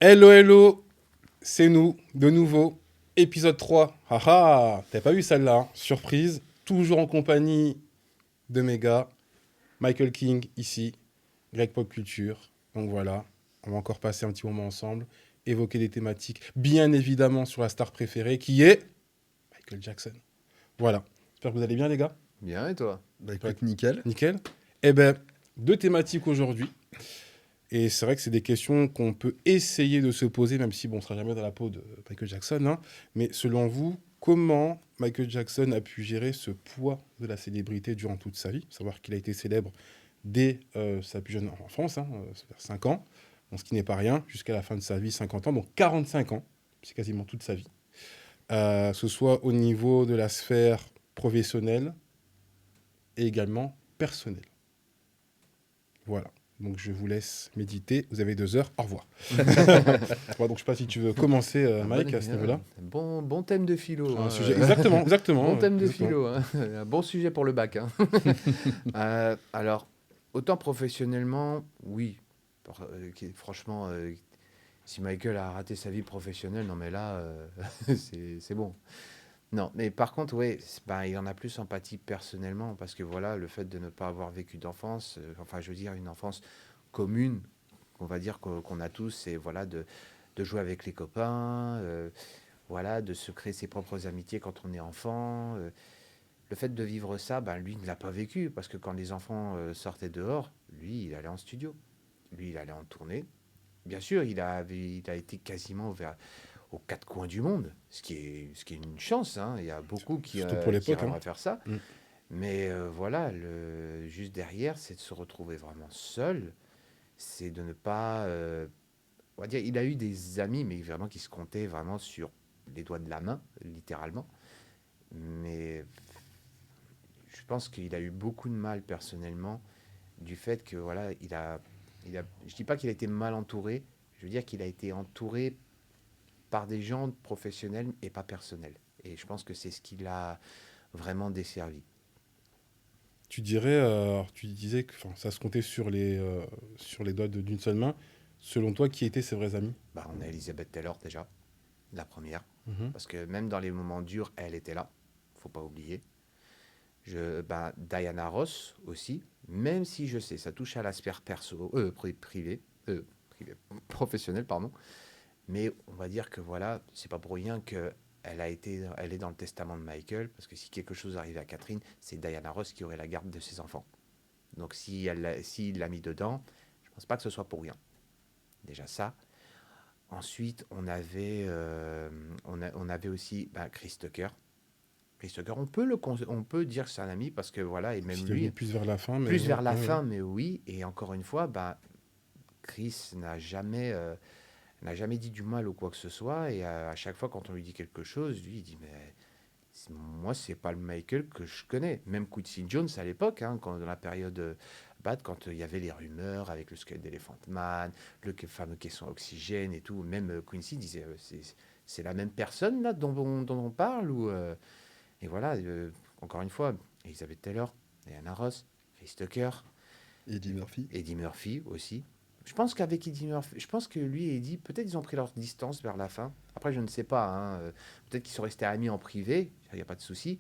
Hello, hello, c'est nous, de nouveau, épisode 3. Haha, t'as pas vu celle-là, hein. Surprise, toujours en compagnie de mes gars, Michael King ici, Greg Pop Culture. Donc voilà, on va encore passer un petit moment ensemble, évoquer des thématiques, bien évidemment sur la star préférée qui est Michael Jackson. Voilà, j'espère que vous allez bien les gars. Bien, et toi? Bah Ouais, écoute, nickel. nickel. Eh ben, deux thématiques aujourd'hui. Et c'est vrai que c'est des questions qu'on peut essayer de se poser, même si bon, on ne sera jamais dans la peau de Michael Jackson, hein. Mais selon vous, comment Michael Jackson a pu gérer ce poids de la célébrité durant toute sa vie? Savoir qu'il a été célèbre dès sa plus jeune enfance, hein, c'est-à-dire 5 ans, bon, ce qui n'est pas rien, jusqu'à la fin de sa vie, 50 ans, donc 45 ans, c'est quasiment toute sa vie. Ce soit au niveau de la sphère professionnelle et également personnelle. Voilà. Donc je vous laisse méditer. Vous avez 2 heures. Au revoir. Ouais, donc je sais pas si tu veux commencer, Mike, à ce niveau-là. Bon thème de philo. Un Hein, sujet exactement, bon exactement, thème de exactement. philo. Hein. Un bon sujet pour le bac. Hein. Alors, autant professionnellement, oui. Franchement, si Michael a raté sa vie professionnelle, non mais là, c'est bon. Non, mais par contre, ouais, il en a plus empathie personnellement, parce que voilà, le fait de ne pas avoir vécu d'enfance, enfin, je veux dire, une enfance commune, on va dire qu'on a tous, c'est voilà, de jouer avec les copains, voilà, de se créer ses propres amitiés quand on est enfant. Le fait de vivre ça, ben, lui, il ne l'a pas vécu, parce que quand les enfants sortaient dehors, lui, il allait en studio, lui, il allait en tournée. Bien sûr, il a été quasiment aux quatre coins du monde, ce qui est une chance. Hein. Il y a beaucoup Surtout pour qui l'époque, hein. aimeraient faire ça. Mm. Mais voilà, juste derrière, c'est de se retrouver vraiment seul. C'est de ne pas. On va dire, il a eu des amis, mais vraiment qui se comptaient vraiment sur les doigts de la main, littéralement. Mais je pense qu'il a eu beaucoup de mal personnellement du fait que voilà, je dis pas qu'il a été mal entouré, je veux dire qu'il a été entouré par des gens professionnels et pas personnels. Et je pense que c'est ce qui l'a vraiment desservi. Tu dirais, tu disais que enfin, ça se comptait sur les doigts d'une seule main. Selon toi, qui étaient ses vrais amis? Bah, on a Elizabeth Taylor déjà, la première. Mhm. Parce que même dans les moments durs, elle était là. Faut pas oublier. Diana Ross aussi, même si je sais, ça touche à l'aspect privé, privé, professionnel, pardon. Mais on va dire que voilà, c'est pas pour rien que elle est dans le testament de Michael, parce que si quelque chose arrivait à Catherine, c'est Diana Ross qui aurait la garde de ses enfants. Donc s'il l'a mis dedans, je pense pas que ce soit pour rien. Déjà ça. Ensuite, on avait aussi Chris Tucker. Chris Tucker, on peut dire que c'est un ami parce que voilà, et même S'il est venu lui, plus vers la fin, mais plus ouais, vers la ouais, ouais. fin, mais oui. Et encore une fois, Chris n'a jamais dit du mal ou quoi que ce soit. Et à chaque fois, quand on lui dit quelque chose, lui, il dit mais moi, c'est pas le Michael que je connais. Même Quincy Jones à l'époque, hein, dans la période Bad, quand il y avait les rumeurs avec le squelette d'Elephant Man, le fameux caisson à oxygène et tout, même Quincy disait c'est la même personne là dont on parle ou et voilà, encore une fois, Elizabeth Taylor, Diana Ross, Chris Tucker, Eddie Murphy. Eddie Murphy aussi. Je pense qu'avec Eddie Murphy, je pense que lui et Eddie, peut-être ils ont pris leur distance vers la fin. Après, je ne sais pas. Hein, peut-être qu'ils sont restés amis en privé, il n'y a pas de souci.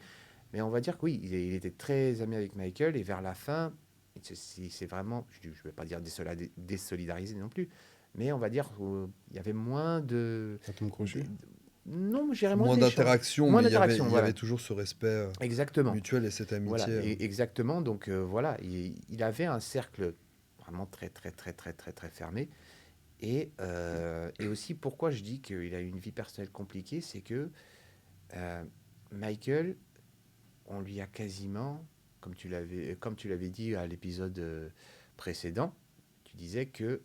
Mais on va dire que oui, il était très ami avec Michael et vers la fin, c'est vraiment, je ne vais pas dire désolidarisé non plus, mais on va dire qu'il y avait moins Atome de- Crochu. non, j'irais moins Moins d'échanges, d'interaction, moins mais d'interaction, il y voilà. avait toujours ce respect Exactement. mutuel et cette Voilà, amitié. exactement. Donc voilà, il avait un cercle vraiment très, très, très, très, très, très fermé. Et aussi, pourquoi je dis qu'il a eu une vie personnelle compliquée, c'est que euh, Michael, on lui a quasiment, comme tu l'avais dit à l'épisode précédent, tu disais que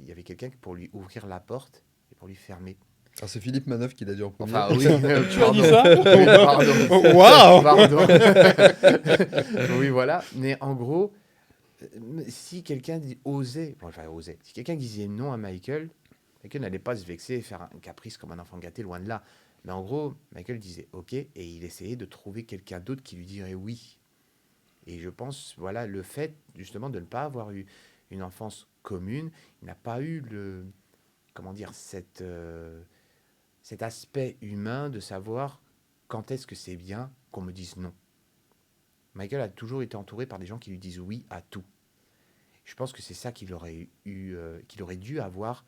il y avait quelqu'un pour lui ouvrir la porte et pour lui fermer. Alors c'est Philippe Manœuvre qui l'a dit en premier. Enfin, oui, Tu as dit pardon. ça? Oui, pardon. Waouh! Pardon. Oui, voilà. Mais en gros, si quelqu'un osait, bon, enfin osait, si quelqu'un disait non à Michael, Michael n'allait pas se vexer et faire un caprice comme un enfant gâté, loin de là. Mais en gros, Michael disait ok et il essayait de trouver quelqu'un d'autre qui lui dirait oui. Et je pense, voilà, le fait justement de ne pas avoir eu une enfance commune, il n'a pas eu comment dire, cet aspect humain de savoir quand est-ce que c'est bien qu'on me dise non. Michael a toujours été entouré par des gens qui lui disent oui à tout. Je pense que c'est ça qu'il aurait dû avoir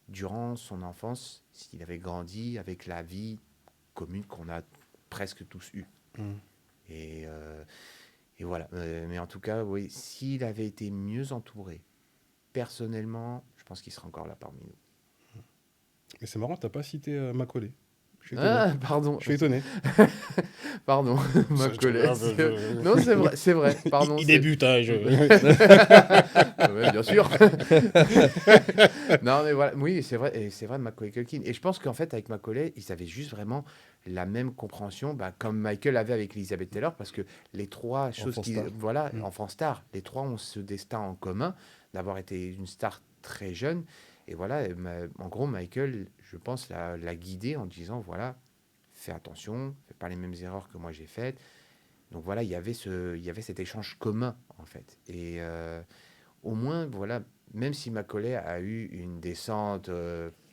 durant son enfance, s'il avait grandi avec la vie commune qu'on a presque tous eue. Mm. Et, euh, et voilà. Mais en tout cas, oui, s'il avait été mieux entouré, personnellement, je pense qu'il serait encore là parmi nous. Mais c'est marrant, t'as pas cité Macaulay. Je suis étonné. Ah, pardon. Je suis étonné. Pardon, ma Ça, je te collègue. regarde, je- Non, c'est vrai, pardon. Il c'est- débute, hein, je... Ouais, bien sûr. Non, mais voilà, oui, c'est vrai, et c'est vrai de Macaulay Culkin. Et je pense qu'en fait, avec Macaulay, ils avaient juste vraiment la même compréhension, bah, comme Michael avait avec Elizabeth Taylor, parce que les trois choses Enfant qui, star. voilà, Mm. enfant star, les trois ont ce destin en commun d'avoir été une star très jeune. Et voilà, en gros, Michael, je pense, l'a guidé en disant, voilà, fais attention, fais pas les mêmes erreurs que moi j'ai faites. Donc voilà, il y avait cet échange commun, en fait. Et au moins, voilà, même si Macaulay a eu une descente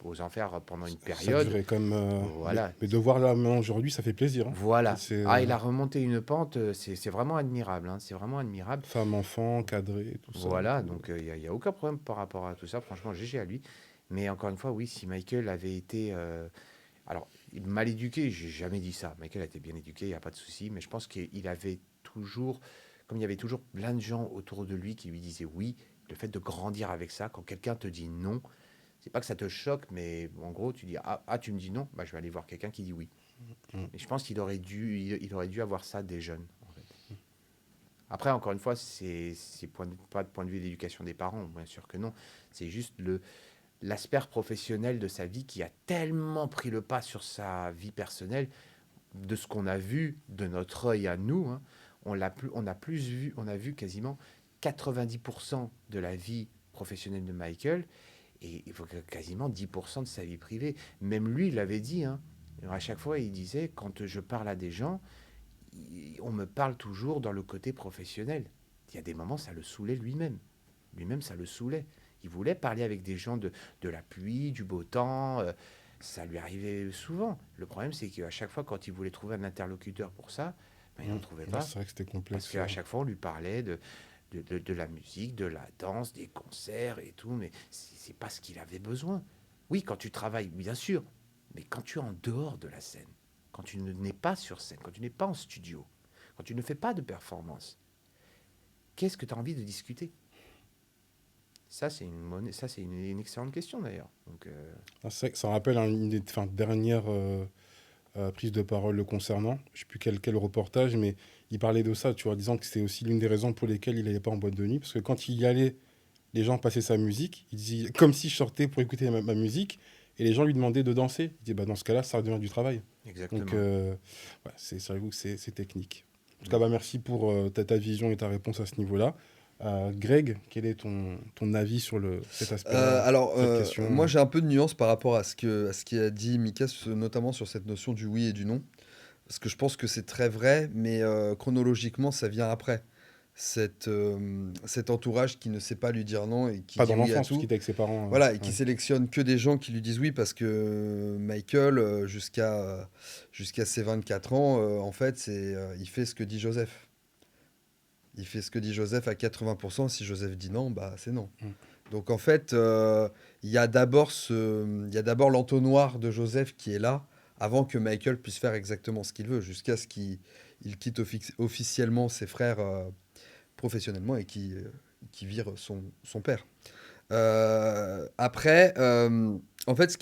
aux enfers pendant une Ça période, durait comme... voilà. mais de voir là maintenant aujourd'hui, ça fait plaisir. Hein. Voilà. C'est Ah, il a remonté une pente, c'est vraiment admirable, hein, c'est vraiment admirable. femme, enfant, cadré, tout ça. Voilà, donc il y a aucun problème par rapport à tout ça. Franchement, GG à lui. Mais encore une fois, oui, si Michael avait été... alors, mal éduqué, j'ai jamais dit ça. Michael a été bien éduqué, il n'y a pas de souci. Mais je pense qu'il avait toujours... Comme il y avait toujours plein de gens autour de lui qui lui disaient oui, le fait de grandir avec ça, quand quelqu'un te dit non, c'est pas que ça te choque, mais en gros, tu dis tu me dis non, bah, je vais aller voir quelqu'un qui dit oui. Mm. Et je pense il aurait dû avoir ça des jeunes, en fait. Après, encore une fois, pas de point de vue d'éducation des parents, bien sûr que non. C'est juste l'aspect professionnel de sa vie qui a tellement pris le pas sur sa vie personnelle, de ce qu'on a vu de notre œil à nous. Hein. On a vu quasiment 90% de la vie professionnelle de Michael et quasiment 10% de sa vie privée. Même lui, il l'avait dit. Hein. À chaque fois, il disait, quand je parle à des gens, on me parle toujours dans le côté professionnel. Il y a des moments, ça le saoulait lui-même. Lui-même, ça le saoulait. Il voulait parler avec des gens de la pluie, du beau temps. Ça lui arrivait souvent. Le problème, c'est qu'à chaque fois, quand il voulait trouver un interlocuteur pour ça, ben, il n'en trouvait Là, pas. c'est vrai que c'était complexe. Parce qu'à chaque fois, on lui parlait de la musique, de la danse, des concerts et tout. Mais c'est pas ce qu'il avait besoin. Oui, quand tu travailles, bien sûr. Mais quand tu es en dehors de la scène, quand tu n'es pas sur scène, quand tu n'es pas en studio, quand tu ne fais pas de performance, qu'est-ce que tu as envie de discuter? Ça, c'est une excellente question d'ailleurs. Donc, Ah, c'est vrai que ça rappelle une des dernières prises de parole le concernant. Je ne sais plus quel reportage, mais il parlait de ça, tu vois, disant que c'était aussi l'une des raisons pour lesquelles il n'allait pas en boîte de nuit. Parce que quand il y allait, les gens passaient sa musique. Il disait comme si je sortais pour écouter ma musique. Et les gens lui demandaient de danser. Il disait, bah, dans ce cas-là, ça redevient du travail. exactement. Donc, ouais, j'avoue que c'est technique. En tout cas, bah, merci pour ta vision et ta réponse à ce niveau-là. Greg, quel est ton avis sur cet aspect-là, cette question? Moi j'ai un peu de nuance par rapport à ce qu'a dit Mika, notamment sur cette notion du oui et du non. Parce que je pense que c'est très vrai, mais chronologiquement, ça vient après. Cet entourage qui ne sait pas lui dire non et qui Pas dit dans oui à l'enfance, parce tout. qu'il était avec ses parents. Voilà, et qui Ouais. sélectionne que des gens qui lui disent oui parce que Michael, jusqu'à ses 24 ans, en fait, il fait ce que dit Joseph. Il fait ce que dit Joseph à 80%. Si Joseph dit non, bah c'est non. Mm. Donc en fait, il y a d'abord l'entonnoir de Joseph qui est là avant que Michael puisse faire exactement ce qu'il veut, jusqu'à ce qu'il quitte officiellement ses frères professionnellement et qui vire son père. Après, en fait,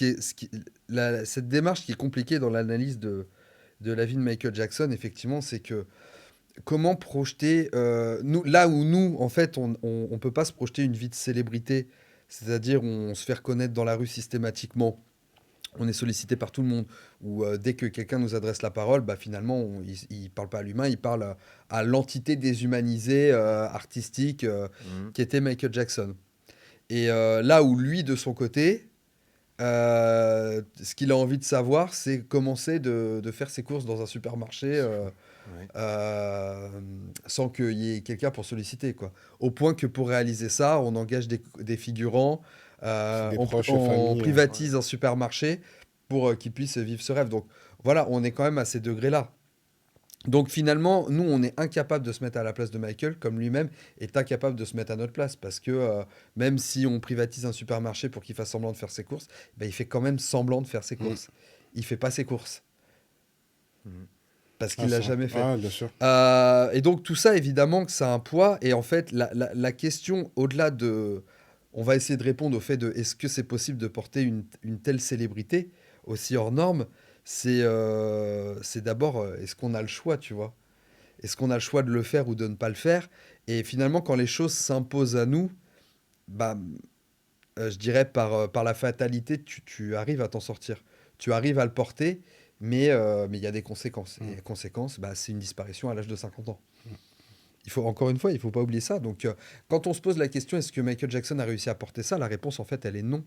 cette démarche qui est compliquée dans l'analyse de la vie de Michael Jackson, effectivement, c'est que comment projeter là où nous, en fait, on peut pas se projeter une vie de célébrité, c'est-à-dire on se fait reconnaître dans la rue systématiquement. On est sollicité par tout le monde, ou dès que quelqu'un nous adresse la parole, bah, finalement, il parle pas à l'humain, il parle à l'entité déshumanisée, artistique, Mhm. qui était Michael Jackson. Et là où lui, de son côté, ce qu'il a envie de savoir, c'est commencer de faire ses courses dans un supermarché Ouais. sans qu'il y ait quelqu'un pour solliciter, quoi. Au point que pour réaliser ça, on engage des figurants, Des on, proches, on famille, privatise un supermarché pour qu'il puisse vivre ce rêve. Donc voilà, on est quand même à ces degrés-là. Donc finalement, nous, on est incapable de se mettre à la place de Michael, comme lui-même est incapable de se mettre à notre place, parce que même si on privatise un supermarché pour qu'il fasse semblant de faire ses courses, ben, il fait quand même semblant de faire ses courses. Il fait pas ses courses, Mhm. parce qu'il l'a jamais fait. Ah, bien sûr. Et donc tout ça, évidemment, que ça a un poids. Et en fait, la question, au-delà de... On va essayer de répondre au fait de est-ce que c'est possible de porter une telle célébrité aussi hors norme, c'est d'abord, est-ce qu'on a le choix, tu vois? Est-ce qu'on a le choix de le faire ou de ne pas le faire? Et finalement, quand les choses s'imposent à nous, bah, je dirais par la fatalité, tu arrives à t'en sortir. Tu arrives à le porter, mais il y a des conséquences. Et les conséquences, bah, c'est une disparition à l'âge de 50 ans. Encore une fois, il ne faut pas oublier ça. Donc, quand on se pose la question, est-ce que Michael Jackson a réussi à porter ça? La réponse, en fait, elle est non.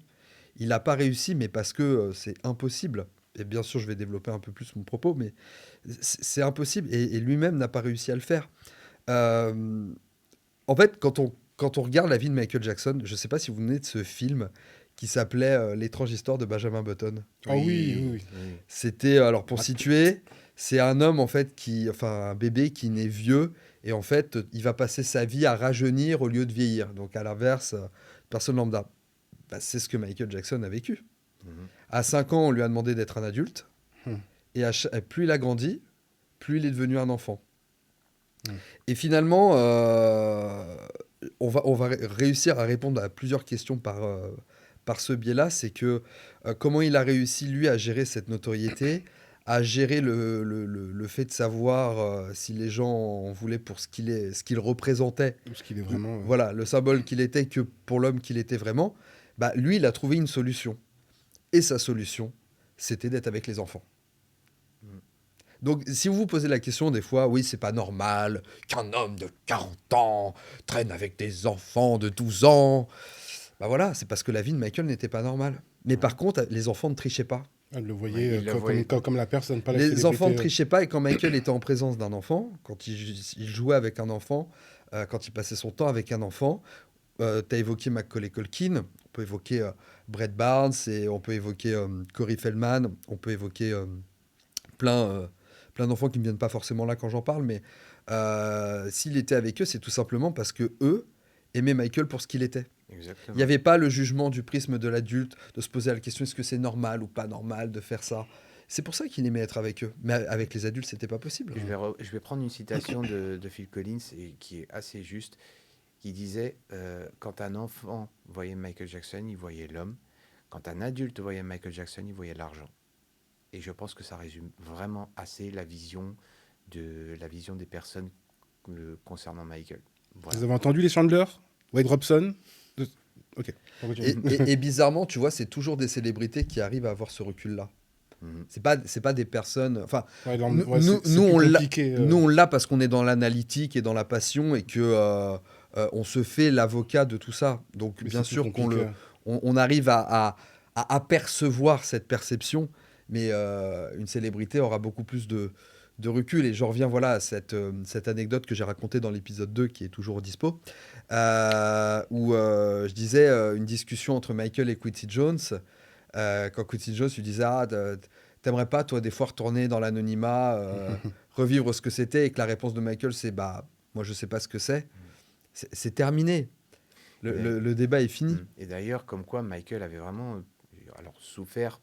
Il n'a pas réussi, mais parce que c'est impossible. Et bien sûr, je vais développer un peu plus mon propos, mais c'est impossible. Et lui-même n'a pas réussi à le faire. Euh, En fait, quand on regarde la vie de Michael Jackson, je ne sais pas si vous venez de ce film qui s'appelait L'étrange histoire de Benjamin Button. Ah oui, oui, oui. C'était, alors pour Ah, situer, c'est un homme en fait enfin un bébé qui naît vieux et en fait il va passer sa vie à rajeunir au lieu de vieillir. Donc à l'inverse, personne lambda. Bah, c'est ce que Michael Jackson a vécu. Mhm. À 5 ans, on lui a demandé d'être un adulte Hmm. et plus il a grandi, plus il est devenu un enfant. Hmm. Et finalement, on va réussir à répondre à plusieurs questions par ce biais-là. C'est que comment il a réussi, lui, à gérer cette notoriété, à gérer le fait de savoir si les gens en voulaient pour ce qu'il représentait, Parce qu'il est vraiment. voilà, le symbole qu'il était, que pour l'homme qu'il était vraiment. Bah, lui, il a trouvé une solution. Et sa solution, c'était d'être avec les enfants. Mhm. Donc, si vous vous posez la question, des fois, oui, c'est pas normal qu'un homme de 40 ans traîne avec des enfants de 12 ans. Bah voilà, c'est parce que la vie de Michael n'était pas normale. Mais par contre, les enfants ne trichaient pas. Elle le Ouais, voyait il le comme, voyait. comme la personne, pas la Les célébrité. enfants ne trichaient pas, et quand Michael était en présence d'un enfant, quand il jouait avec un enfant, quand il passait son temps avec un enfant, tu as évoqué Macaulay Culkin, on peut évoquer Brett Barnes, et on peut évoquer Corey Feldman, on peut évoquer plein, plein d'enfants qui ne viennent pas forcément là quand j'en parle, mais s'il était avec eux, c'est tout simplement parce que eux aimaient Michael pour ce qu'il était. Exactement. Il n'y avait pas le jugement du prisme de l'adulte, de se poser la question est-ce que c'est normal ou pas normal de faire ça. C'est pour ça qu'il aimait être avec eux. Mais avec les adultes, c'était pas possible. Je vais prendre une citation de Phil Collins qui est assez juste, qui disait quand un enfant voyait Michael Jackson, il voyait l'homme. Quand un adulte voyait Michael Jackson, il voyait l'argent. Et je pense que ça résume vraiment assez la vision des personnes concernant Michael. Voilà. Vous avez entendu les Chandler, Wade Robson Ok. On continue. Et bizarrement, tu vois, c'est toujours des célébrités qui arrivent à avoir ce recul-là. Mhm. C'est pas des personnes. Enfin, Ouais, nous, ouais, nous, c'est nous, plus on l'a, compliqué, nous, on l'a parce qu'on est dans l'analytique et dans la passion et que on se fait l'avocat de tout ça. Donc, mais bien c'est plus sûr compliqué. on arrive à apercevoir cette perception, mais une célébrité aura beaucoup plus de recul. Et je reviens voilà, à cette anecdote que j'ai racontée dans l'épisode 2, qui est toujours dispo, où je disais une discussion entre Michael et Quincy Jones. Quand Quincy Jones lui disait ah, t'aimerais pas, toi, des fois retourner dans l'anonymat, revivre ce que c'était, et que la réponse de Michael, c'est bah, moi, je sais pas ce que c'est. C'est terminé. Le débat est fini. Et d'ailleurs, comme quoi Michael avait vraiment alors souffert,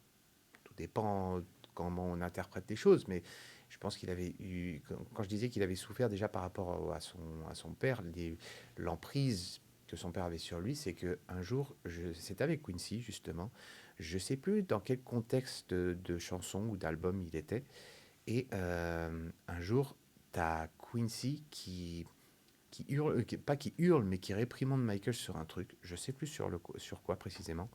tout dépend comment on interprète les choses, mais je pense qu'il avait eu, quand je disais qu'il avait souffert déjà par rapport à son père, l'emprise que son père avait sur lui, c'est qu'un jour, c'était avec Quincy justement, je sais plus dans quel contexte de chanson ou d'album il était, et un jour, tu as Quincy qui hurle, pas qui hurle, mais qui réprimande Michael sur un truc. Je sais plus sur quoi précisément.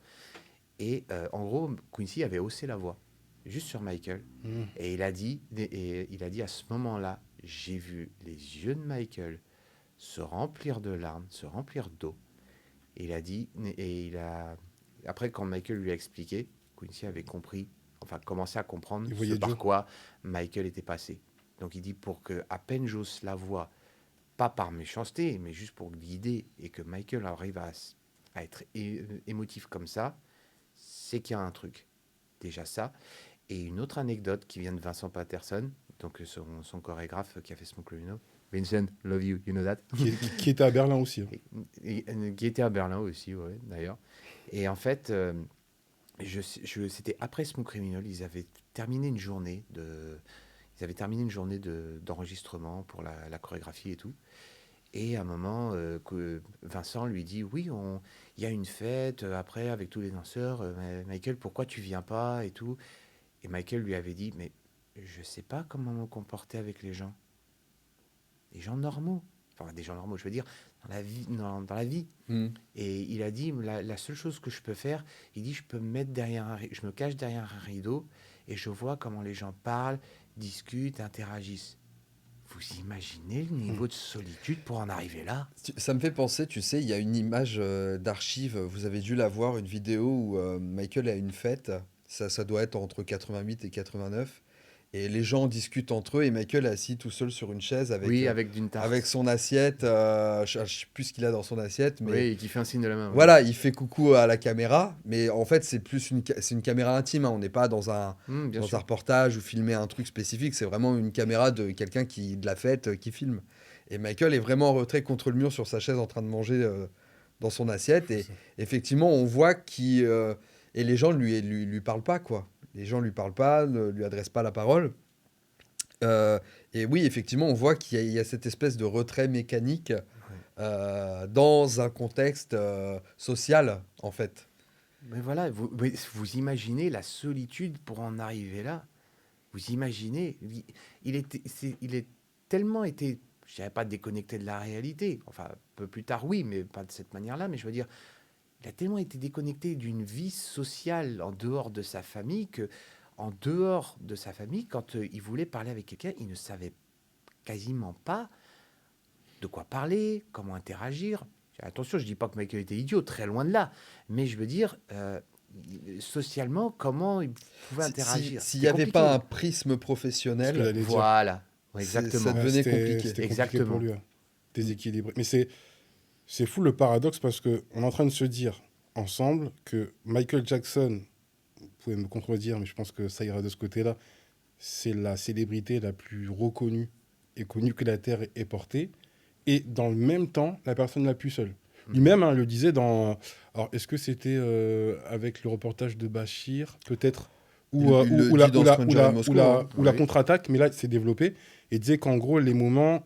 Et en gros, Quincy avait haussé la voix, juste sur Michael. Mm. Et il a dit à ce moment-là, j'ai vu les yeux de Michael se remplir de larmes, se remplir d'eau. Et il a dit, et il a, après quand Michael lui a expliqué, Quincy avait compris, enfin commencé à comprendre Il ce voyait par Joe. quoi Michael était passé. Donc il dit pour que à peine j'ose la voix, pas par méchanceté, mais juste pour guider et que Michael arrive à être émotif comme ça, c'est qu'il y a un truc. Déjà ça. Et une autre anecdote qui vient de Vincent Patterson, donc son chorégraphe qui a fait Small Criminal. Vincent, love you, you know that. Qui était à Berlin aussi, hein. Qui était à Berlin aussi, ouais, d'ailleurs. Et en fait, c'était après Small Criminal, ils avaient terminé une journée d'enregistrement pour la chorégraphie et tout. Et à un moment, Vincent lui dit, oui, il y a une fête après avec tous les danseurs. Michael, pourquoi tu viens pas et tout. Et Michael lui avait dit, mais je sais pas comment me comporter avec les gens normaux. Enfin, des gens normaux, je veux dire, dans la vie. Dans la vie. Mm. Et il a dit, la seule chose que je peux faire, il dit, je peux me mettre je me cache derrière un rideau et je vois comment les gens parlent, discutent, interagissent. Vous imaginez le niveau de solitude pour en arriver là? Ça me fait penser, tu sais, il y a une image d'archive, vous avez dû la voir, une vidéo où Michael a une fête, ça doit être entre 88 et 89, et les gens discutent entre eux, et Michael est assis tout seul sur une chaise Oui, avec d'une tarte. avec son assiette, je sais plus ce qu'il a dans son assiette, mais Oui, et qui fait un signe de la main. voilà, il fait coucou à la caméra, mais en fait c'est plus c'est une caméra intime, hein, on n'est pas dans Bien dans un sûr. reportage ou filmer un truc spécifique, c'est vraiment une caméra de quelqu'un de la fête qui filme. Et Michael est vraiment en retrait contre le mur sur sa chaise en train de manger dans son assiette. Et effectivement, on voit qu'il... et les gens lui parlent pas, quoi. Les gens lui parlent pas, ne lui adressent pas la parole. Et oui, effectivement, on voit il y a cette espèce de retrait mécanique dans un contexte social, en fait. Mais voilà, vous imaginez la solitude pour en arriver là. Vous imaginez, il est tellement été, je dirais pas déconnecté de la réalité. Enfin, un peu plus tard, oui, mais pas de cette manière-là. Mais je veux dire, il a tellement été déconnecté d'une vie sociale en dehors de sa famille que, en dehors de sa famille, quand il voulait parler avec quelqu'un, il ne savait quasiment pas de quoi parler, comment interagir. Attention, je dis pas que Michael était idiot, très loin de là. Mais je veux dire, socialement, comment il pouvait interagir. S'il n'y C'était avait compliqué. pas un prisme Ce que professionnel, j'allais dire. Voilà, ça exactement. devenait c'était compliqué. compliqué Exactement. pour lui, hein. Déséquilibré. Mais c'est fou le paradoxe parce qu'on est en train de se dire ensemble que Michael Jackson, vous pouvez me contredire, mais je pense que ça ira de ce côté-là, c'est la célébrité la plus reconnue et connue que la Terre ait portée. Et dans le même temps, la personne la plus seule. Lui-même le disait dans... Alors, est-ce que c'était avec le reportage de Bachir, peut-être ou Il le dit dans Stranger in Moscow, hein. la Oui. contre-attaque, mais là, c'est développé. Et disait qu'en gros, les moments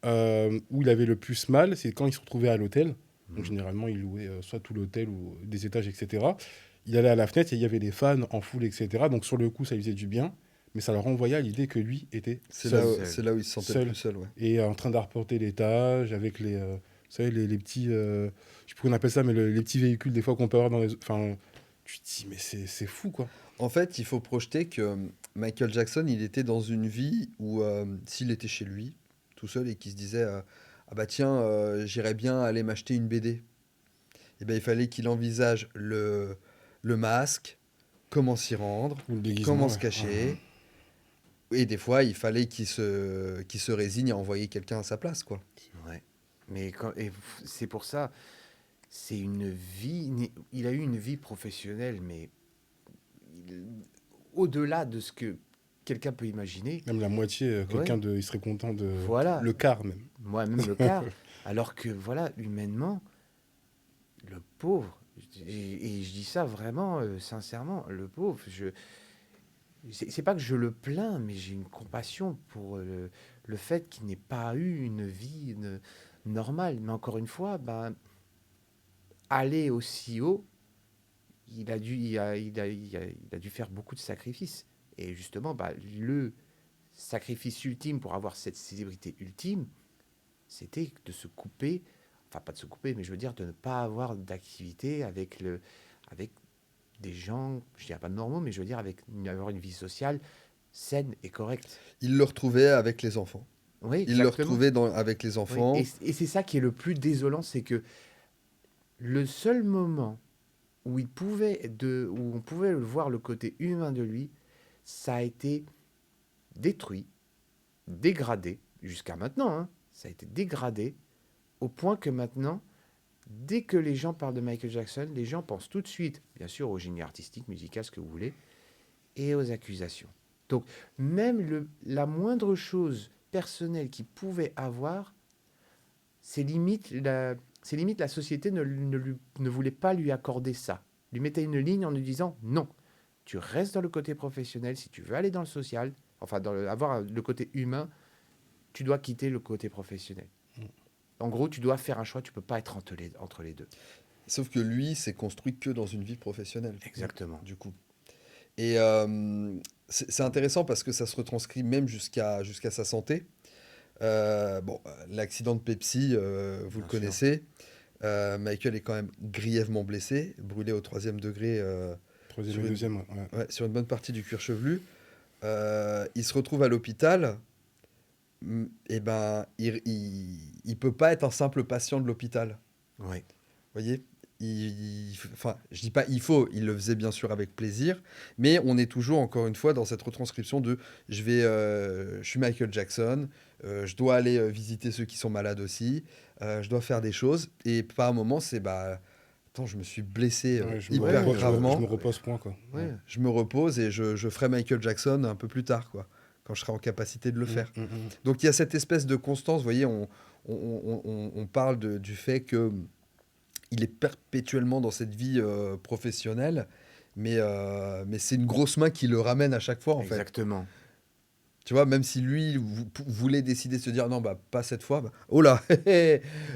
où il avait le plus mal, c'est quand il se retrouvait à l'hôtel. Donc, généralement, il louait soit tout l'hôtel ou des étages, etc. Il allait à la fenêtre et il y avait des fans en foule, etc. Donc, sur le coup, ça lui faisait du bien. Mais ça leur renvoyait à l'idée que lui était seul. C'est là où il se sentait Seul. le plus seul, ouais. Et en train d'arpenter l'étage avec les, vous savez, les petits, je sais plus qu'on appelle ça, mais les petits véhicules des fois qu'on peut avoir dans les... Enfin, tu te dis, mais c'est fou, quoi. En fait, il faut projeter que Michael Jackson, il était dans une vie où s'il était chez lui, tout seul, et qu'il se disait ah bah tiens, j'irais bien aller m'acheter une BD. Et ben il fallait qu'il envisage le masque, comment s'y rendre, Ou le déguisement, comment ouais. se cacher. Et des fois, il fallait qu'il se résigne à envoyer quelqu'un à sa place, quoi. Ouais. Mais c'est pour ça, c'est une vie. Il a eu une vie professionnelle, mais au-delà de ce que quelqu'un peut imaginer. Même la moitié, quelqu'un de... Il serait content de... Voilà. Le quart, même. Moi-même le quart. Alors que, voilà, humainement, le pauvre, et je dis ça vraiment sincèrement, le pauvre, c'est pas que je le plains, mais j'ai une compassion pour le fait qu'il n'ait pas eu une vie normale. Mais encore une fois, ben, aller aussi haut, il a dû faire beaucoup de sacrifices. Et justement, bah, le sacrifice ultime pour avoir cette célébrité ultime, c'était de se couper, enfin pas de se couper, mais je veux dire de ne pas avoir d'activité avec des gens, je dirais pas normaux, mais je veux dire avoir une vie sociale saine et correcte. Il le retrouvait avec les enfants. Oui, Il le exactement. retrouvait avec les Oui. enfants. Et c'est ça qui est le plus désolant, c'est que le seul moment où où on pouvait voir le côté humain de lui, ça a été détruit, dégradé, jusqu'à maintenant, hein, ça a été dégradé au point que maintenant, dès que les gens parlent de Michael Jackson, les gens pensent tout de suite, bien sûr, au génie artistique, musical, ce que vous voulez, et aux accusations. Donc, même la moindre chose personnelle qu'il pouvait avoir, c'est limite la société ne voulait pas lui accorder ça. Lui mettait une ligne en lui disant non, tu restes dans le côté professionnel. Si tu veux aller dans le social, enfin avoir le côté humain, tu dois quitter le côté professionnel. En gros, tu dois faire un choix, tu peux pas être entre les deux. Sauf que lui, s'est construit que dans une vie professionnelle. Exactement. Du coup. Et c'est intéressant parce que ça se retranscrit même jusqu'à sa santé. L'accident de Pepsi, vous Bien le connaissez. Michael est quand même grièvement blessé, brûlé au 3e degré Troisième sur et une, deuxième, ouais. ouais, sur une bonne partie du cuir chevelu. Il se retrouve à l'hôpital. Et ben, il peut pas être un simple patient de l'hôpital. Oui. Vous voyez, enfin, je dis pas il le faisait bien sûr avec plaisir, mais on est toujours encore une fois dans cette retranscription de je suis Michael Jackson, je dois aller visiter ceux qui sont malades aussi, je dois faire des choses, et par un moment c'est attends, je me suis blessé Ouais, je hyper gravement, me repose point, quoi. Ouais. Ouais. je me repose et je ferai Michael Jackson un peu plus tard, quoi, quand je serai en capacité de le faire. Donc il y a cette espèce de constance, vous voyez, on parle du fait que il est perpétuellement dans cette vie professionnelle, mais c'est une grosse main qui le ramène à chaque fois, en fait. Exactement. Tu vois, même si lui voulait décider de se dire non, pas cette fois, oh là,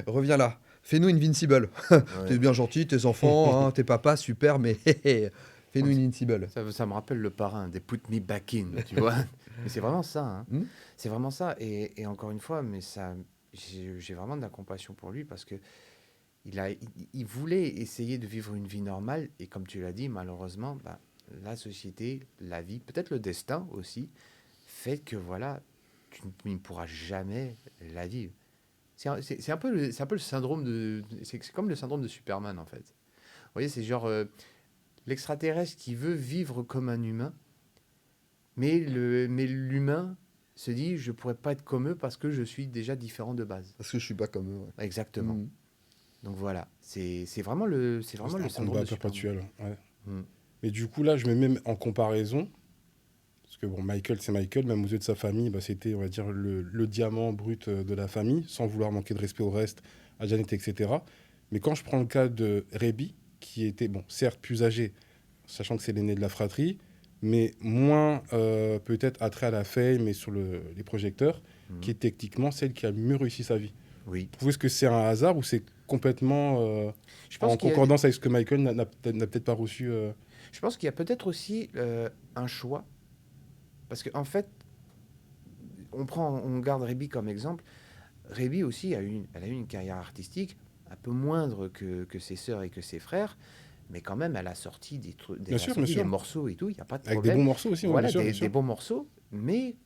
reviens là, fais-nous Invincible. Ouais. T'es bien gentil, tes enfants, hein, tes papas, super, mais fais-nous une Invincible. Ça me rappelle le parrain, des Put Me Back In, tu vois. Mais c'est vraiment ça. Hein. Hmm. C'est vraiment ça. Et encore une fois, mais ça, j'ai vraiment de la compassion pour lui parce que il voulait essayer de vivre une vie normale. Et comme tu l'as dit, malheureusement, la société, la vie, peut-être le destin aussi, fait que voilà, tu ne pourras jamais la vivre. C'est un peu le syndrome de... C'est comme le syndrome de Superman, en fait. Vous voyez, c'est genre l'extraterrestre qui veut vivre comme un humain, mais l'humain se dit, je pourrais pas être comme eux parce que je suis déjà différent de base. Parce que je suis pas comme eux. Ouais. Exactement. Hmm. Donc voilà, c'est vraiment le C'est syndrome un de combat Superman. perpétuel. Ouais. Mm. Mais du coup, là, je mets même en comparaison, parce que bon, Michael, c'est Michael, même aux yeux de sa famille, c'était, on va dire, le diamant brut de la famille, sans vouloir manquer de respect au reste, à Janet, etc. Mais quand je prends le cas de Rebi, qui était, bon, certes, plus âgé, sachant que c'est l'aîné de la fratrie, mais moins peut-être attrait à la fame et sur les projecteurs, qui est techniquement celle qui a le mieux réussi sa vie. Oui. Vous trouvez que c'est un hasard ou c'est complètement Je pense en qu'il y a- concordance avec ce que Michael n'a peut-être pas reçu Je pense qu'il y a peut-être aussi un choix. Parce qu'en fait, on garde Rebi comme exemple. Rebi aussi elle a eu une carrière artistique un peu moindre que ses sœurs et que ses frères. Mais quand même, elle a sorti des trucs, Bien sûr, bien sûr. des morceaux et tout, il n'y a pas de avec problème. des bons morceaux aussi, ouais, Voilà, bien sûr, des, bien des sûr. bons morceaux, mais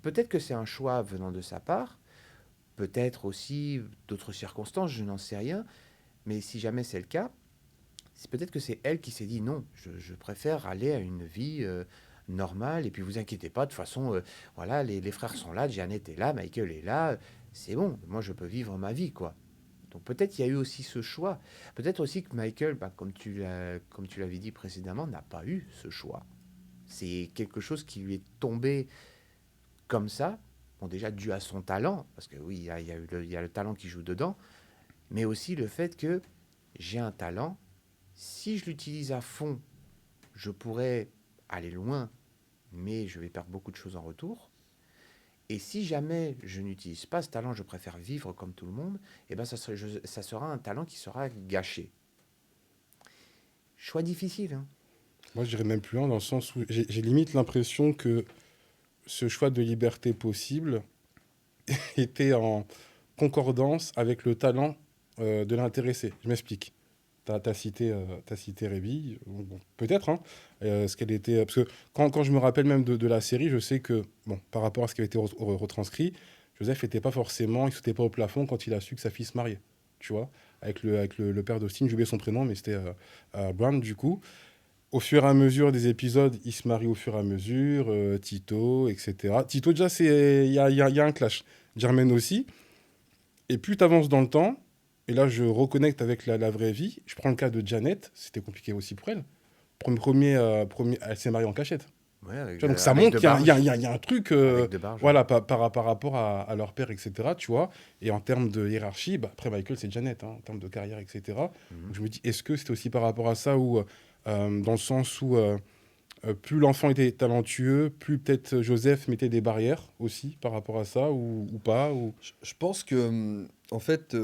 peut-être que c'est un choix venant de sa part, peut-être aussi d'autres circonstances, je n'en sais rien, mais si jamais c'est le cas, c'est peut-être que c'est elle qui s'est dit non, je préfère aller à une vie normale, et puis vous inquiétez pas, de toute façon, voilà, les frères sont là, Janet est là, Michael est là, c'est bon, moi je peux vivre ma vie, quoi. Donc peut-être il y a eu aussi ce choix. Peut-être aussi que Michael, comme tu l'avais dit précédemment, n'a pas eu ce choix. C'est quelque chose qui lui est tombé comme ça. Bon, déjà dû à son talent, parce que oui, il y a le talent qui joue dedans, mais aussi le fait que j'ai un talent. Si je l'utilise à fond, je pourrais aller loin, mais je vais perdre beaucoup de choses en retour. Et si jamais je n'utilise pas ce talent, je préfère vivre comme tout le monde, eh ben ça sera un talent qui sera gâché. Choix difficile, hein. Moi, je dirais même plus loin, dans le sens où j'ai limite l'impression que ce choix de liberté possible était en concordance avec le talent de l'intéressé. Je m'explique. T'as cité Rebi, bon, peut-être, hein, ce qu'elle était... Parce que quand je me rappelle même de la série, je sais que, bon, par rapport à ce qui avait été retranscrit, Joseph n'était pas forcément, il sautait pas au plafond quand il a su que sa fille se mariait, tu vois, avec le père d'Austin, j'ai oublié son prénom, mais c'était Brown, du coup. Au fur et à mesure des épisodes, il se marie au fur et à mesure, Tito, etc. Tito, déjà, il y a un clash. Jermaine aussi. Et plus tu avances dans le temps, et là je reconnecte avec la vraie vie. Je prends le cas de Janet, c'était compliqué aussi pour elle. Elle s'est mariée en cachette. Ouais, avec, Tu vois, donc ça avec montre qu'il y a, Debarge. il y a un truc, Avec Debarge. voilà, par rapport à leur père, etc. Tu vois, et en termes de hiérarchie, bah, après Michael, c'est Janet, hein, en termes de carrière, etc. Mhm. Donc je me dis, est-ce que c'était aussi par rapport à ça, ou dans le sens où plus l'enfant était talentueux, plus peut-être Joseph mettait des barrières aussi par rapport à ça, ou pas, ou Je pense que, en fait,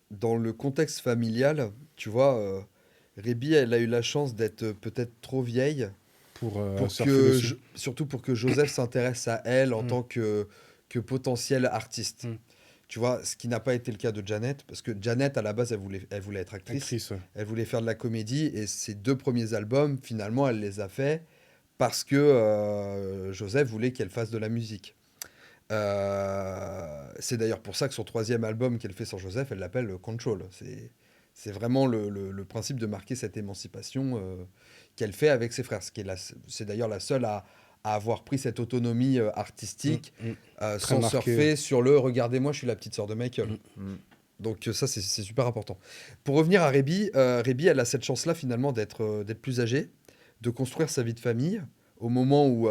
dans le contexte familial, tu vois, Rébi, elle a eu la chance d'être peut-être trop vieille pour pour surfer que, dessus. surtout pour que Joseph s'intéresse à elle en Mm. tant que potentiel artiste. Mm. Tu vois, ce qui n'a pas été le cas de Janet, parce que Janet, à la base, elle voulait être actrice, Actrice, ouais. elle voulait faire de la comédie, et ses 2 premiers albums, finalement, elle les a faits parce que Joseph voulait qu'elle fasse de la musique. C'est d'ailleurs pour ça que son 3e album qu'elle fait sur Joseph, elle l'appelle Control. C'est vraiment le principe de marquer cette émancipation qu'elle fait avec ses frères. C'est d'ailleurs la seule à avoir pris cette autonomie artistique Mm. Très sans marqué. surfer sur le «regardez-moi, je suis la petite sœur de Michael». Mm. Mhm. Donc ça, c'est super important. Pour revenir à Rébi, Rébi, elle a cette chance-là finalement d'être plus âgée, de construire sa vie de famille au moment où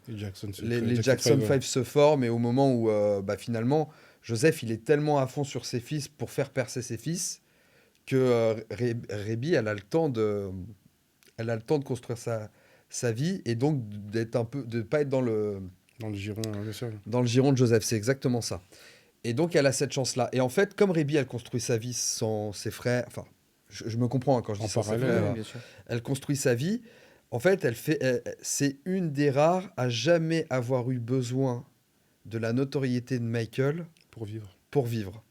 Les Jackson, les Jackson Five, 5 se forment et au moment où bah, finalement Joseph il est tellement à fond sur ses fils pour faire percer ses fils que Rébi elle a le temps de construire sa vie et donc d'être un peu de pas être dans le giron, bien sûr. dans le giron de Joseph, c'est exactement ça. Et donc elle a cette chance-là. Et en fait, comme Rébi elle construit sa vie sans ses frères, enfin je me comprends hein, quand je En dis sans ses parallèle, frères, Ouais, bien sûr. elle construit sa vie. En fait, c'est une des rares à jamais avoir eu besoin de la notoriété de Michael pour vivre. pour vivre.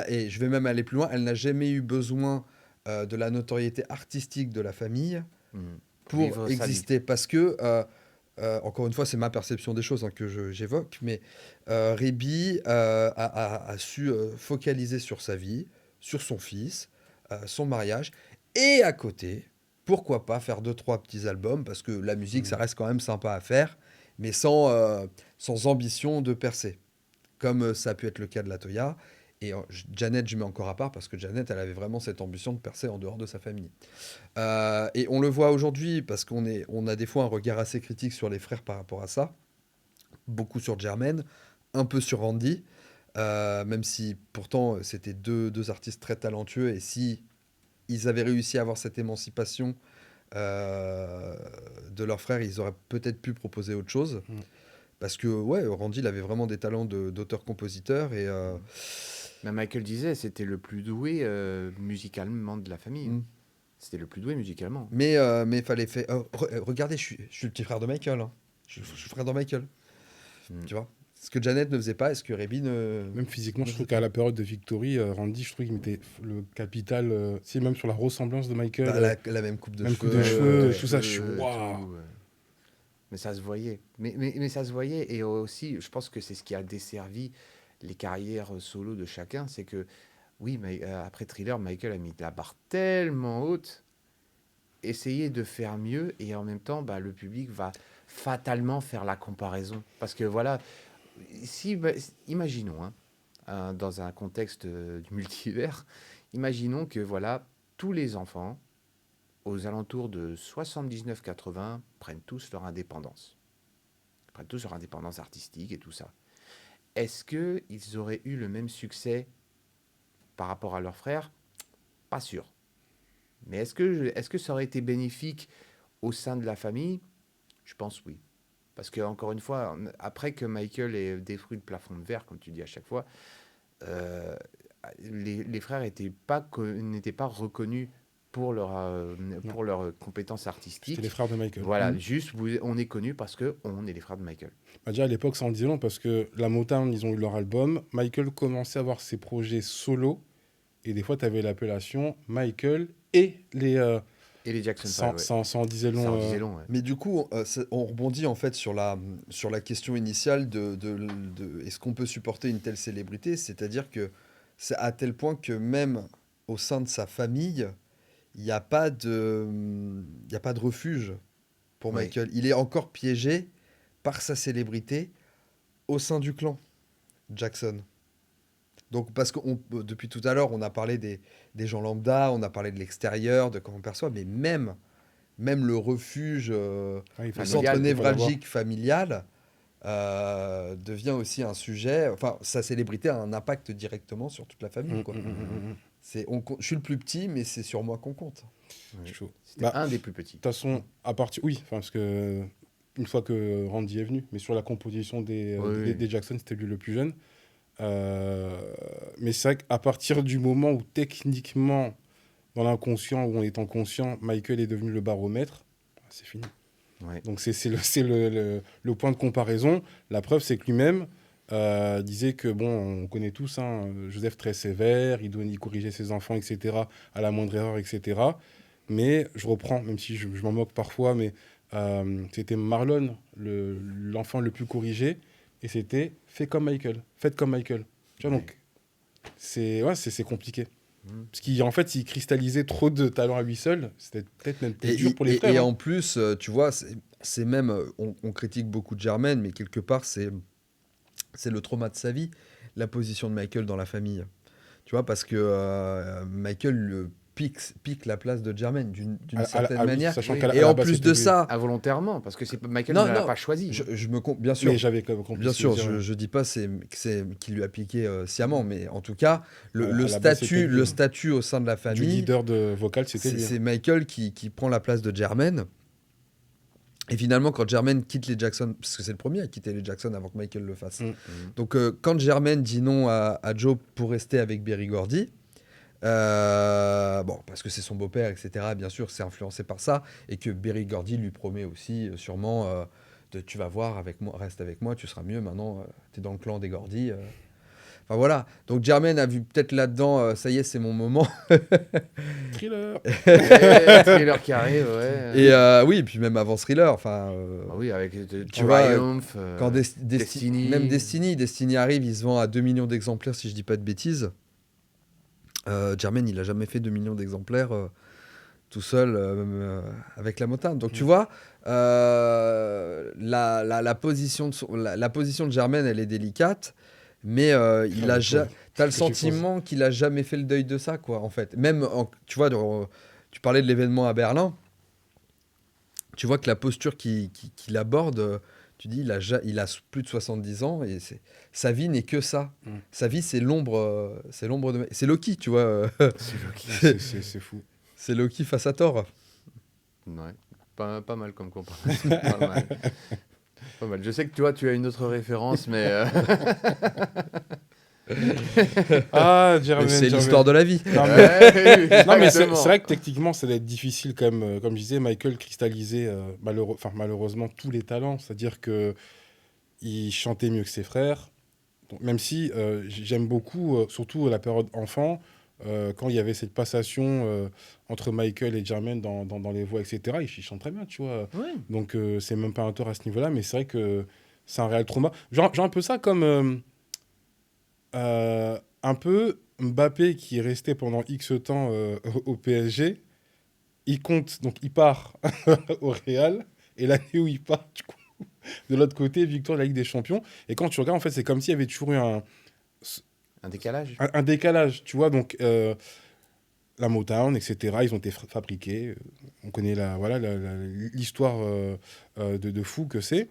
Et je vais même aller plus loin, elle n'a jamais eu besoin de la notoriété artistique de la famille Mhm. pour Vivre sa vie. exister. Parce que, encore une fois, c'est ma perception des choses hein, que j'évoque, mais Rébi a su focaliser sur sa vie, sur son fils, son mariage, et à côté, pourquoi pas faire 2, 3 petits albums, parce que la musique, ça reste quand même sympa à faire, mais sans ambition de percer, comme ça a pu être le cas de la Toya. Et Janet, je mets encore à part, parce que Janet, elle avait vraiment cette ambition de percer en dehors de sa famille. Et on le voit aujourd'hui, parce on a des fois un regard assez critique sur les frères par rapport à ça, beaucoup sur Jermaine, un peu sur Randy, même si pourtant c'était deux artistes très talentueux, et si ils avaient réussi à avoir cette émancipation de leurs frères, ils auraient peut-être pu proposer autre chose. Mm. Parce que, ouais, Randy, il avait vraiment des talents d'auteur-compositeur. Et, Mais Michael disait, c'était le plus doué musicalement de la famille. mm. C'était le plus doué musicalement. Mais il fallait faire. Regardez, je suis le petit frère de Michael. Hein. Je suis frère de Michael. Mm. Tu vois? Ce que Janet ne faisait pas, et ce que Rébi ne. Même physiquement, je ne trouve faisait qu'à pas. la période de Victory, Randy, je trouve qu'il mettait le capital, si même sur la ressemblance de Michael, Bah, la même coupe de même cheveux. coupe de cheveux, De tout ça, je suis cheveux, waouh. tout, Mais ça se voyait. Mais ça se voyait. Et aussi, je pense que c'est ce qui a desservi les carrières solo de chacun. C'est que, oui, mais, après Thriller, Michael a mis la barre tellement haute. Essayer de faire mieux. Et en même temps, bah, le public va fatalement faire la comparaison. Parce que voilà, imaginons, hein, dans un contexte du multivers, imaginons que voilà, tous les enfants aux alentours de 79-80 prennent tous leur indépendance. Ils prennent tous leur indépendance artistique et tout ça. Est-ce qu'ils auraient eu le même succès par rapport à leurs frères? Pas sûr. Mais est-ce que ça aurait été bénéfique au sein de la famille? Je pense oui. Parce que, encore une fois, après que Michael ait détruit le plafond de verre, comme tu dis à chaque fois, euh, les frères n'étaient pas reconnus pour leur compétences C'était artistiques. les frères de Michael. Voilà, Mhm. juste on est connus parce qu'on est les frères de Michael. Bah, déjà à l'époque, ça en disait long parce que la Motown, ils ont eu leur album. Michael commençait à avoir ses projets solo. Et des fois, tu avais l'appellation Michael et les. Et les Jackson 5, ouais. Ça en disait long. Ça en disait long, ouais. Mais du coup, on rebondit en fait sur la question initiale est-ce qu'on peut supporter une telle célébrité? C'est-à-dire que c'est à tel point que même au sein de sa famille, il n'y a pas de refuge pour Oui. Michael. Il est encore piégé par sa célébrité au sein du clan Jackson. Donc, parce que depuis tout à l'heure, on a parlé des gens lambda, on a parlé de l'extérieur, de comment on perçoit, mais même le refuge, Ah, il faut le Familial, centre il faut névralgique familial devient aussi un sujet. Enfin, sa célébrité a un impact directement sur toute la famille, quoi. Je suis le plus petit, mais c'est sur moi qu'on compte. Ouais. Chaud. C'était Bah, un des plus petits. De toute façon, à partir. Oui, enfin, parce que. Une fois que Randy est venu, mais sur la composition Oui. des Jackson, c'était lui le plus jeune. Euh, mais c'est vrai qu'à partir du moment où techniquement, dans l'inconscient, où on est inconscient, Michael est devenu le baromètre, c'est fini. Ouais. Donc c'est le point de comparaison. La preuve, c'est que lui-même disait que, bon, on connaît tous, hein, Joseph très sévère, il corrigeait ses enfants, etc., à la moindre erreur, etc. Mais je reprends, même si je m'en moque parfois, mais c'était Marlon, l'enfant le plus corrigé, et c'était faites comme Michael. Tu vois, Ouais. donc c'est compliqué. Mhm. Parce qu'en fait, il cristallisait trop de talent à lui seul. C'était peut-être même plus dur pour les Et frères. Hein. en plus, tu vois, c'est même, on critique beaucoup de Jermaine, mais quelque part, c'est le trauma de sa vie, la position de Michael dans la famille. Tu vois, parce que Michael pique la place de Jermaine d'une certaine Oui, manière. sachant Oui. qu'à la- Et à la en base, plus c'était de lui. ça, Involontairement, parce que Michael non, ne l'a non, pas choisi. bien sûr. Mais j'avais comme qu'on Bien puisse sûr, le dire, je dis pas qu'il lui a piqué sciemment, mais en tout cas, le à la base, c'était lui. statut au sein de la Du famille, leader de vocal, c'était lui. Hein. c'est Michael qui prend la place de Jermaine. Et finalement, quand Jermaine quitte les Jackson, parce que c'est le premier à quitter les Jackson avant que Michael le fasse. Mm. Donc, quand Jermaine dit non à Joe pour rester avec Berry Gordy, bon, parce que c'est son beau-père, etc., bien sûr, c'est influencé par ça, et que Berry Gordy lui promet aussi, sûrement, tu vas voir avec moi, reste avec moi, tu seras mieux maintenant, tu es dans le clan des Gordy. Enfin voilà, donc Jermaine a vu peut-être là-dedans, ça y est, c'est mon moment. Thriller. Thriller qui arrive, ouais. Et oui, et puis même avant Thriller, enfin, Ah oui, avec tu vois, Triumph, quand Destiny. même Destiny arrive, il se vend à 2 millions d'exemplaires, si je dis pas de bêtises. Jermaine, il a jamais fait 2 millions d'exemplaires tout seul, avec la motane. Donc tu vois, la position la position de Jermaine, elle est délicate, mais il a t'as le Qu'est-ce que tu sentiment qu'il a jamais fait le deuil de ça, quoi, en fait. Même, tu vois, tu parlais de l'événement à Berlin, tu vois que la posture qu'il aborde, tu dis, il a plus de 70 ans et sa vie n'est que ça. Mm. Sa vie, c'est l'ombre de... C'est Loki, tu vois. C'est fou. C'est Loki face à Thor. Ouais. Pas mal comme comparaison. Pas mal. Pas mal. Je sais que tu as une autre référence, mais Ah, Mais Jermaine. c'est l'histoire de la vie. Non, mais, Ouais, non, mais c'est exactement. vrai que techniquement, ça doit être difficile quand même. Comme je disais, Michael cristallisait malheureusement tous les talents. C'est-à-dire que il chantait mieux que ses frères. Donc, même si j'aime beaucoup, surtout la période enfant, quand il y avait cette passation entre Michael et Jermaine dans les voix, etc., il chante très bien, tu vois. Ouais. Donc, c'est même pas un tort à ce niveau-là, mais c'est vrai que c'est un réel trauma. Genre un peu ça comme un peu Mbappé qui est resté pendant X temps au PSG. Il compte, donc il part au Real, et l'année où il part, du coup, de l'autre côté, victoire de la Ligue des Champions. Et quand tu regardes, en fait, c'est comme s'il y avait toujours eu Un décalage. un décalage, tu vois. Donc, la Motown, etc., ils ont été fabriqués. On connaît l'histoire de fou que c'est.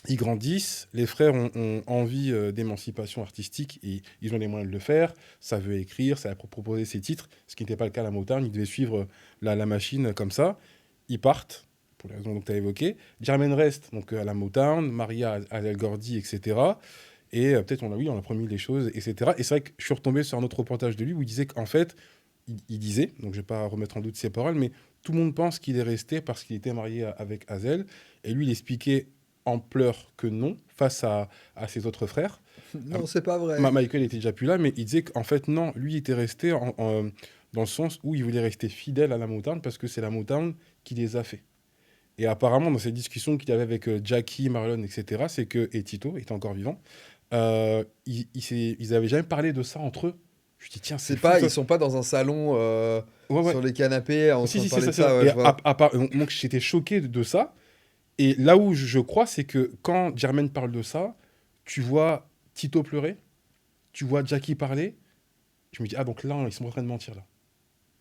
Ils grandissent, les frères ont envie d'émancipation artistique et ils ont les moyens de le faire. Ça veut écrire, ça veut proposer ses titres, ce qui n'était pas le cas à la Motown. Ils devaient suivre la machine comme ça. Ils partent, pour les raisons que tu as évoquées. Jermaine reste donc, à la Motown, Maria à El Gordy, etc. Et peut-être on a promis les choses, etc. Et c'est vrai que je suis retombé sur un autre reportage de lui où il disait qu'en fait, il disait, donc je ne vais pas remettre en doute ses paroles, mais tout le monde pense qu'il est resté parce qu'il était marié avec Hazel. Et lui, il expliquait en pleurs que non, face à ses autres frères. Non, c'est pas vrai. Michael était déjà plus là, mais il disait qu'en fait, non, lui était resté dans le sens où il voulait rester fidèle à la Motown parce que c'est la Motown qui les a fait. Et apparemment, dans ces discussions qu'il avait avec Jackie, Marlon, etc., c'est que, et Tito était encore vivant, ils avaient jamais parlé de ça entre eux. Je dis, tiens, c'est fou, ça. Ils sont pas dans un salon Ouais. sur les canapés en train de Si, parler c'est de ça. ça. Ouais, Et je vois. donc, j'étais choqué de ça. Et là où je crois, c'est que quand Jermaine parle de ça, tu vois Tito pleurer, tu vois Jackie parler, je me dis, ah, donc là, ils sont en train de mentir, là.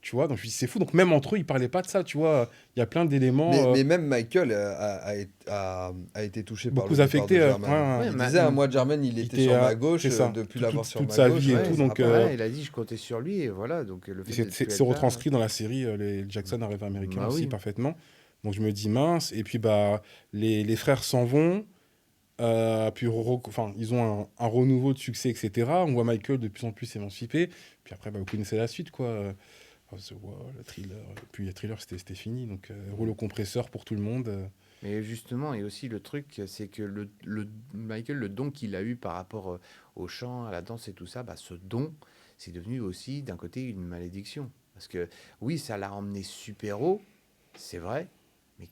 Tu vois, donc je me dis, c'est fou. Donc même entre eux, ils parlaient pas de ça, tu vois. Il y a plein d'éléments. Mais même Michael a été touché par Beaucoup le départ affecté, de Jermaine. ouais, ouais. Il Ouais, disait, moi, Jermaine, il était sur ma gauche c'est ça. depuis l'avoir sur toute ma sa gauche. vie et ouais, tout, ça donc, rappelle. Ouais, il a dit je comptais sur lui et voilà. Donc le fait Et de c'est plus c'est être là, retranscrit dans la série les Jackson arrivent américains Bah aussi oui. parfaitement. Donc je me dis mince. Et puis bah les frères s'en vont. Puis enfin, ils ont un renouveau de succès, etc. On voit Michael de plus en plus s'émanciper. Puis après, bah, vous connaissez la suite, quoi. The Wall, le Thriller. Puis le Thriller, c'était fini. Donc rouleau compresseur pour tout le monde. Mais justement, et aussi le truc, c'est que Michael, le don qu'il a eu par rapport au chant, à la danse et tout ça, bah, ce don, c'est devenu aussi d'un côté une malédiction. Parce que oui, ça l'a emmené super haut, c'est vrai, mais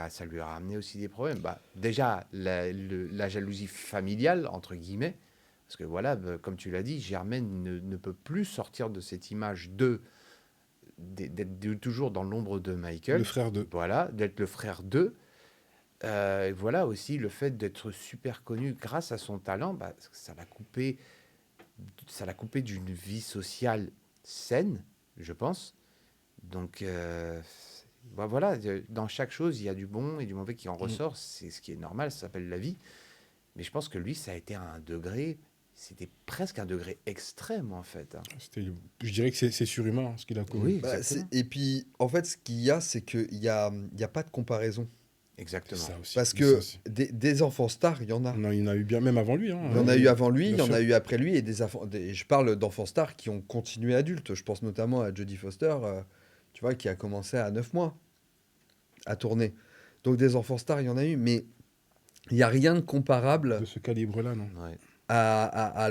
ça lui a ramené aussi des problèmes. Bah, déjà, la jalousie familiale, entre guillemets, parce que voilà, comme tu l'as dit, Germaine ne peut plus sortir de cette image d'être toujours dans l'ombre de Michael. Le frère de. Voilà, d'être le frère d'eux. Et voilà aussi le fait d'être super connu grâce à son talent, bah, ça l'a coupé d'une vie sociale saine, je pense. Donc bah voilà, dans chaque chose, il y a du bon et du mauvais qui en ressort. C'est ce qui est normal, ça s'appelle la vie. Mais je pense que lui, ça a été à un degré, c'était presque un degré extrême en fait. Hein. Je dirais que c'est surhumain ce qu'il a connu. Oui, Bah, exactement. et puis, en fait, ce qu'il y a, c'est qu'il y a pas de comparaison. C'est Exactement. ça aussi. Parce C'est que ça aussi. des enfants stars, il y en a. Il y en a eu bien, même avant lui. Hein. Il y en a eu avant lui, il y bien en sûr. a eu après lui, et je parle d'enfants stars qui ont continué adultes. Je pense notamment à Jodie Foster, tu vois, qui a commencé à 9 mois à tourner. Donc des enfants stars, il y en a eu, mais il n'y a rien de comparable De ce calibre-là, non. Ouais. à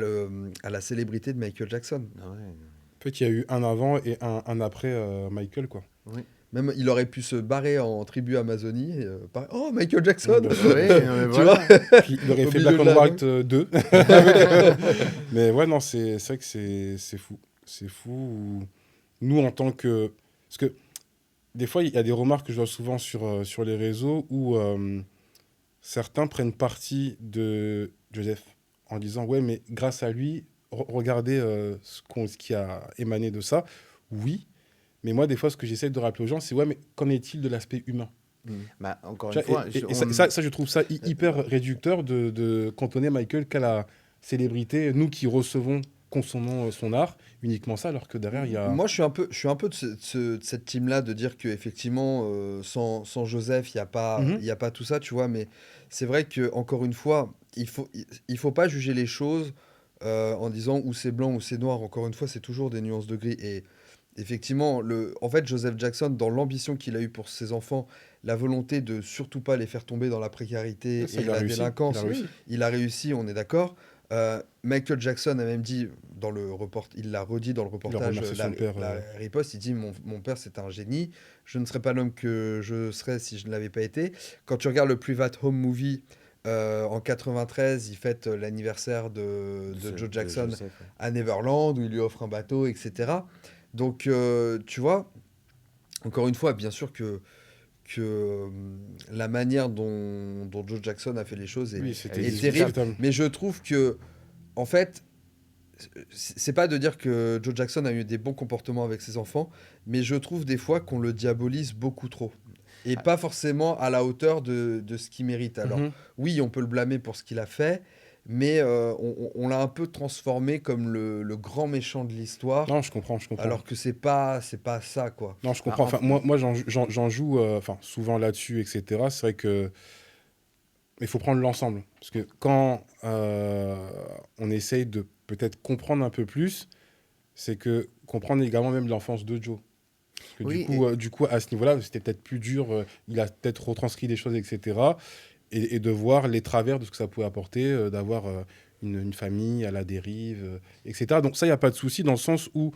la célébrité de Michael Jackson. Ah ouais. En fait, il y a eu un avant et un après Michael, quoi. Oui. Même, il aurait pu se barrer en tribu Amazonie. Et, oh, Michael Jackson Ouais, bien sûr. Oui, non, mais Tu voilà. Puis il aurait Au fait milieu Black de and la White 2. Mais ouais, non, c'est vrai que c'est fou. C'est fou. Nous, en tant que... Parce que des fois, il y a des remarques que je vois souvent sur les réseaux où certains prennent parti de Joseph en disant, ouais, mais grâce à lui, regardez ce qui a émané de ça. Oui, mais moi, des fois, ce que j'essaie de rappeler aux gens, c'est, ouais, mais qu'en est-il de l'aspect humain? Bah, encore Tu une vois, fois, et ça, je trouve ça hyper réducteur de cantonner Michael qu'à la célébrité, nous qui recevons, consommons son art, uniquement ça, alors que derrière, il y a... Moi, je suis un peu de cette team-là, de dire qu'effectivement, sans Joseph, il Mhm. y a pas tout ça, tu vois. Mais c'est vrai que encore une fois, il faut pas juger les choses en disant ou c'est blanc ou c'est noir. Encore une fois, c'est toujours des nuances de gris. Et effectivement, en fait, Joseph Jackson, dans l'ambition qu'il a eue pour ses enfants, la volonté de surtout pas les faire tomber dans la précarité Ça, et il a la réussi. délinquance, Il a réussi. il a réussi, on est d'accord. Michael Jackson a même dit dans le report, il l'a redit dans le reportage, remercié son père, la riposte, il dit mon père c'est un génie, je ne serais pas l'homme que je serais si je ne l'avais pas été. Quand tu regardes le Private Home Movie en 93, il fête l'anniversaire de Joe Jackson Joseph, ouais. à Neverland où il lui offre un bateau, etc. Donc tu vois, encore une fois, bien sûr que la manière dont Joe Jackson a fait les choses Oui, est c'était est terrible. discutable. Mais je trouve que, en fait, c'est pas de dire que Joe Jackson a eu des bons comportements avec ses enfants, mais je trouve des fois qu'on le diabolise beaucoup trop. Et Ah. pas forcément à la hauteur de ce qu'il mérite. Alors, Mhm. oui, on peut le blâmer pour ce qu'il a fait, mais on l'a un peu transformé comme le grand méchant de l'histoire, Non, je comprends. alors que c'est pas ça, quoi. Non, je comprends. Ah, Enfin, moi j'en joue souvent là-dessus, etc. C'est vrai que... Mais il faut prendre l'ensemble. Parce que quand on essaye de peut-être comprendre un peu plus, c'est que comprendre également même l'enfance de Joe. Parce que Oui, du coup, à ce niveau-là, c'était peut-être plus dur. Il a peut-être retranscrit des choses, etc. Et de voir les travers de ce que ça pouvait apporter, d'avoir une famille à la dérive, etc. Donc ça, il n'y a pas de souci dans le sens où,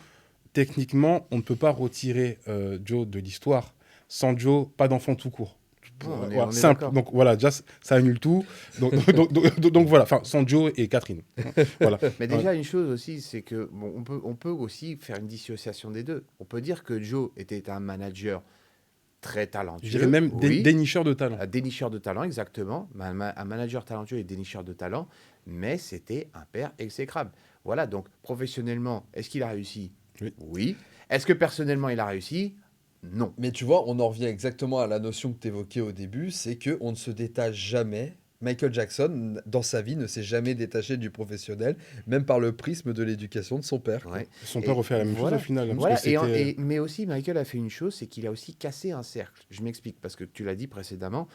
techniquement, on ne peut pas retirer Joe de l'histoire. Sans Joe, pas d'enfant tout court. Non, on est- Voilà, on est simple. d'accord. Donc voilà, déjà, ça annule tout. Donc voilà, enfin, sans Joe et Catherine. Voilà. Mais déjà, une chose aussi, c'est que bon, on peut aussi faire une dissociation des deux. On peut dire que Joe était un manager très talentueux. Je dirais même oui, dénicheur de talent. un dénicheur de talent, exactement. Un manager talentueux et dénicheur de talent, mais c'était un père exécrable. Voilà, donc professionnellement, est-ce qu'il a réussi? Oui. Oui. Est-ce que personnellement, il a réussi? Non. Mais tu vois, on en revient exactement à la notion que tu évoquais au début, c'est qu'on ne se détache jamais. Michael Jackson, dans sa vie, ne s'est jamais détaché du professionnel, même par le prisme de l'éducation de son père, quoi. Ouais. Son Et père refait la même chose voilà. au final. Parce Voilà. que c'était... Mais aussi, Michael a fait une chose, c'est qu'il a aussi cassé un cercle. Je m'explique, parce que tu l'as dit précédemment,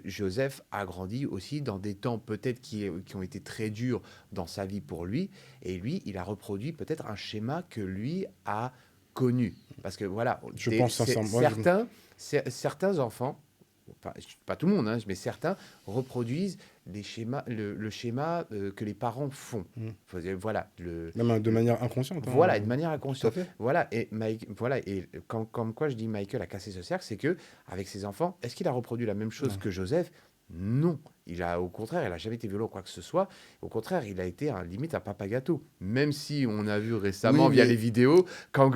Joseph a grandi aussi dans des temps peut-être qui ont été très durs dans sa vie pour lui. Et lui, il a reproduit peut-être un schéma que lui a connu. Parce que voilà, Je pense sincèrement... moi, certains enfants, pas tout le monde, hein, mais certains reproduisent les schémas, le schéma que les parents font. Voilà, Même de manière inconsciente. voilà, de manière Tout à inconsciente. fait. Voilà, et comme quoi je dis Michael a cassé ce cercle, c'est que avec ses enfants, est-ce qu'il a reproduit la même chose Non. que Joseph? Non. Au contraire, il n'a jamais été violent ou quoi que ce soit. Au contraire, il a été limite un papa gâteau. Même si on a vu récemment Oui, via mais- les vidéos, quand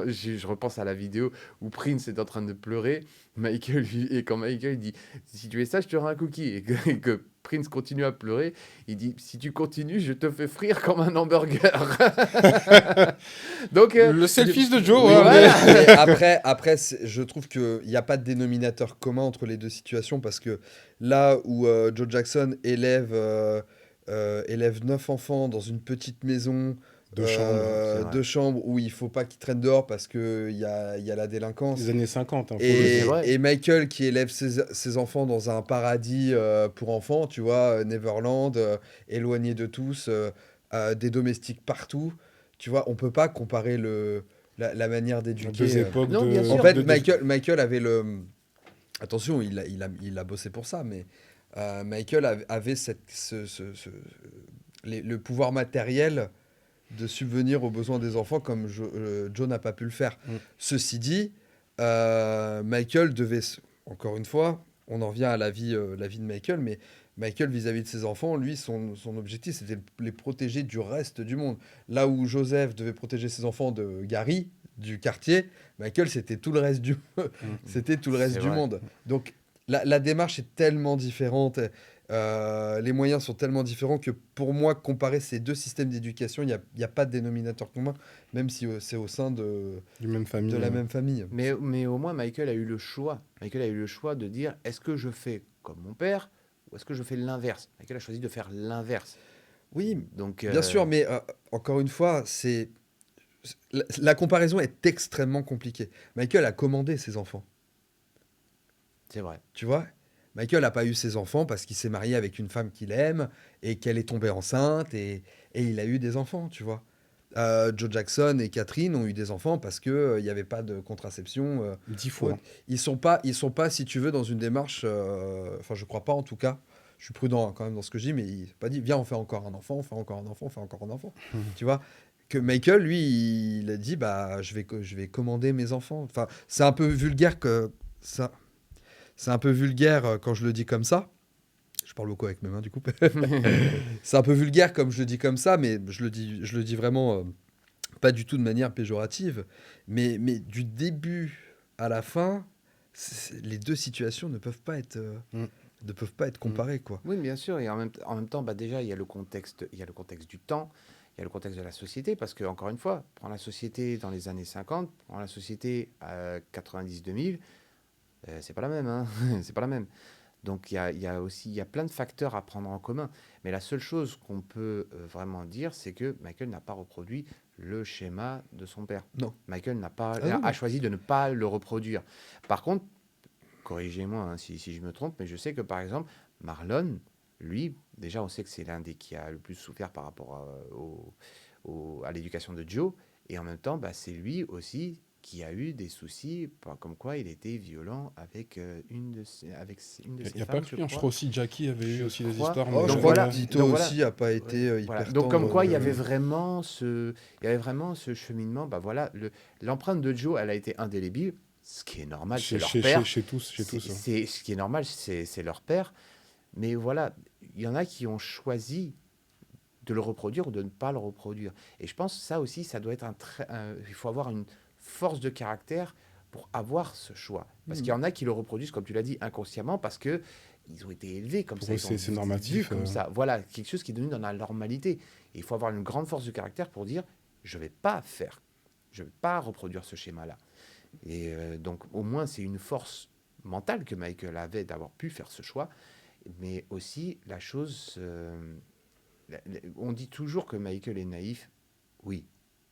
je repense à la vidéo où Prince est en train de pleurer, quand Michael dit si tu es sage, tu auras un cookie, et que Prince continue à pleurer, il dit si tu continues, je te fais frire comme un hamburger. Donc, C'est le fils de Joe. Oui, hein, voilà. mais après je trouve qu'il n'y a pas de dénominateur commun entre les deux situations parce que là où Joe Jackson élève 9 enfants dans une petite maison De chambre. C'est vrai. de chambres où il faut pas qu'ils traînent dehors parce qu'il y a la délinquance. Les années 50. Faut le c'est Et, dire. vrai. et Michael qui élève ses enfants dans un paradis pour enfants, tu vois, Neverland, éloigné de tous, des domestiques partout. Tu vois, on peut pas comparer la manière d'éduquer. Deux époques Non, de... bien sûr. En fait, de- Michael avait le... Attention, il a bossé pour ça, mais Michael avait le pouvoir matériel de subvenir aux besoins des enfants comme Joe n'a pas pu le faire. Ceci dit, Michael devait... Encore une fois, on en revient à la vie de Michael, mais Michael, vis-à-vis de ses enfants, lui, son objectif, c'était de les protéger du reste du monde. Là où Joseph devait protéger ses enfants de Gary, du quartier, Michael, c'était tout le reste c'était tout le reste C'est du vrai. monde. Donc, la démarche est tellement différente. Les moyens sont tellement différents que pour moi, comparer ces deux systèmes d'éducation, il n'y a pas de dénominateur commun, même si c'est au sein de Du même famille. la même famille. Mais au moins, Michael a eu le choix. Michael a eu le choix de dire est-ce que je fais comme mon père ou est-ce que je fais l'inverse? Michael a choisi de faire l'inverse. Oui, Donc, bien sûr, mais encore une fois, la comparaison est extrêmement compliquée. Michael a commandé ses enfants, c'est vrai. tu vois. Michael n'a pas eu ses enfants parce qu'il s'est marié avec une femme qu'il aime et qu'elle est tombée enceinte et il a eu des enfants, tu vois. Joe Jackson et Catherine ont eu des enfants parce qu'il n'y avait pas de contraception. 10 fois. Ils sont pas, si tu veux, dans une démarche. Enfin, je crois pas en tout cas. Je suis prudent quand même dans ce que je dis, mais il n'a pas dit viens, on fait encore un enfant, on fait encore un enfant, on fait encore un enfant. Tu vois. Que Michael, lui, il a dit bah je vais commander mes enfants. Enfin, c'est un peu vulgaire que ça. C'est un peu vulgaire quand je le dis comme ça. Je parle beaucoup avec mes mains du coup. C'est un peu vulgaire comme je le dis comme ça, mais je le dis vraiment pas du tout de manière péjorative. Mais du début à la fin, les deux situations ne peuvent pas être comparées, quoi. Oui, bien sûr. Et en même temps, bah, déjà, il y a le contexte du temps, il y a le contexte de la société. Parce que, encore une fois, prends la société dans les années 50, prends la société à 90-2000, c'est pas la même. Hein. C'est pas la même. Donc, il y a plein de facteurs à prendre en commun. Mais la seule chose qu'on peut vraiment dire, c'est que Michael n'a pas reproduit le schéma de son père. Non. Michael non. a choisi de ne pas le reproduire. Par contre, corrigez-moi hein, si je me trompe, mais je sais que par exemple, Marlon, lui, déjà, on sait que c'est l'un des qui a le plus souffert par rapport à l'éducation de Joe. Et en même temps, bah, c'est lui aussi qui a eu des soucis, comme quoi il était violent avec une de ses Il n'y a femmes, pas que lui. Je crois aussi Jackie avait eu aussi des crois. histoires. Oh, mais je Donc crois voilà. que Tito Donc voilà. aussi a pas été Voilà. hyper Donc comme tendre, quoi il y avait vraiment ce cheminement. Bah voilà, l'empreinte de Joe, elle a été indélébile, ce qui est normal, c'est leur père. Chez tous. Hein. C'est ce qui est normal, c'est leur père. Mais voilà, il y en a qui ont choisi de le reproduire ou de ne pas le reproduire. Et je pense que ça aussi, ça doit être il faut avoir une force de caractère pour avoir ce choix. Parce Mhm. qu'il y en a qui le reproduisent, comme tu l'as dit, inconsciemment, parce que ils ont été élevés comme Pour ça, eux, ils ont c'est vu normatif. comme ça. Voilà, quelque chose qui est devenu dans la normalité. Et il faut avoir une grande force de caractère pour dire, je vais pas reproduire ce schéma-là. Et donc, au moins, c'est une force mentale que Michael avait d'avoir pu faire ce choix. Mais aussi, la chose... on dit toujours que Michael est naïf. Oui,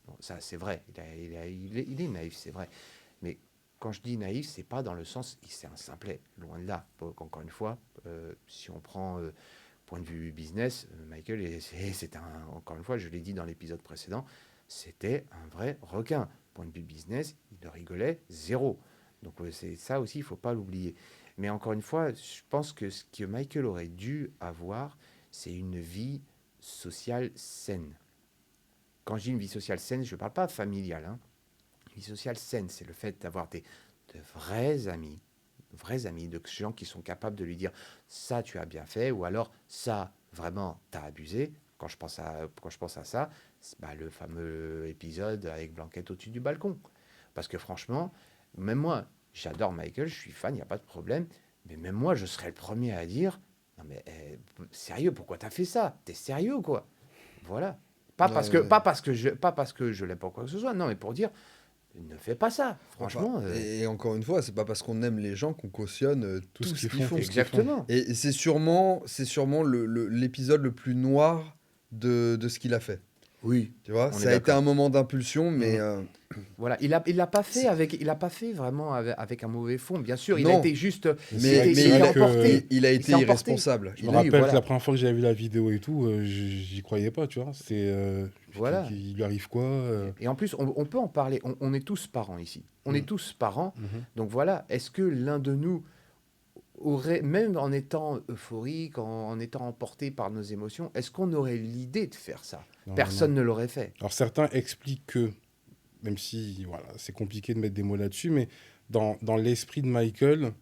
bon, ça c'est vrai. Il est naïf, c'est vrai. Mais quand je dis naïf, c'est pas dans le sens, c'est un simplet, loin de là. Encore une fois, si on prend point de vue business, Michael, encore une fois, je l'ai dit dans l'épisode précédent, c'était un vrai requin. Point de vue business, il rigolait zéro. Donc c'est ça aussi, il faut pas l'oublier. Mais encore une fois, je pense que ce que Michael aurait dû avoir, c'est une vie sociale saine. Quand je dis une vie sociale saine, je ne parle pas familiale. Hein. Une vie sociale saine, c'est le fait d'avoir de vrais amis, de gens qui sont capables de lui dire ça tu as bien fait, ou alors ça vraiment t'as abusé. Quand je pense à ça, c'est le fameux épisode avec Blanquette au-dessus du balcon. Parce que franchement, même moi, j'adore Michael, je suis fan, il n'y a pas de problème, mais même moi, je serais le premier à dire non mais sérieux, pourquoi t'as fait ça? T'es sérieux quoi? Voilà. Pas Ouais, parce que, ouais. pas parce que je l'aime pas quoi que ce soit, non, mais pour dire ne fais pas ça. Enfin, Franchement, et encore une fois, c'est pas parce qu'on aime les gens qu'on cautionne Tout ce tout ce qu'ils qu'ils font. font. Tout ce qu'ils font. exactement. Et c'est sûrement l'épisode le plus noir de ce qu'il a fait. Oui, Tu vois, on est ça a été d'accord. un moment d'impulsion, mais Mhm. Voilà, il l'a pas fait il a pas fait vraiment avec un mauvais fond. Bien sûr, il a non. été juste, Mais c'est vrai, il c'est était vrai que emporté. il a Il été s'est emporté. irresponsable. je me Il a- Oui, rappelle que voilà. la première fois que j'avais vu la vidéo et tout, j'y croyais pas, tu vois. Voilà. Il lui arrive quoi Et en plus, on peut en parler. On est tous parents ici. On est Mhm. tous parents. Mhm. Donc voilà, est-ce que l'un de nous aurait, même en étant euphorique, en étant emporté par nos émotions, est-ce qu'on aurait l'idée de faire ça? Non, Personne non. ne l'aurait fait. Alors certains expliquent que, même si voilà, c'est compliqué de mettre des mots là-dessus, mais dans l'esprit de Michael,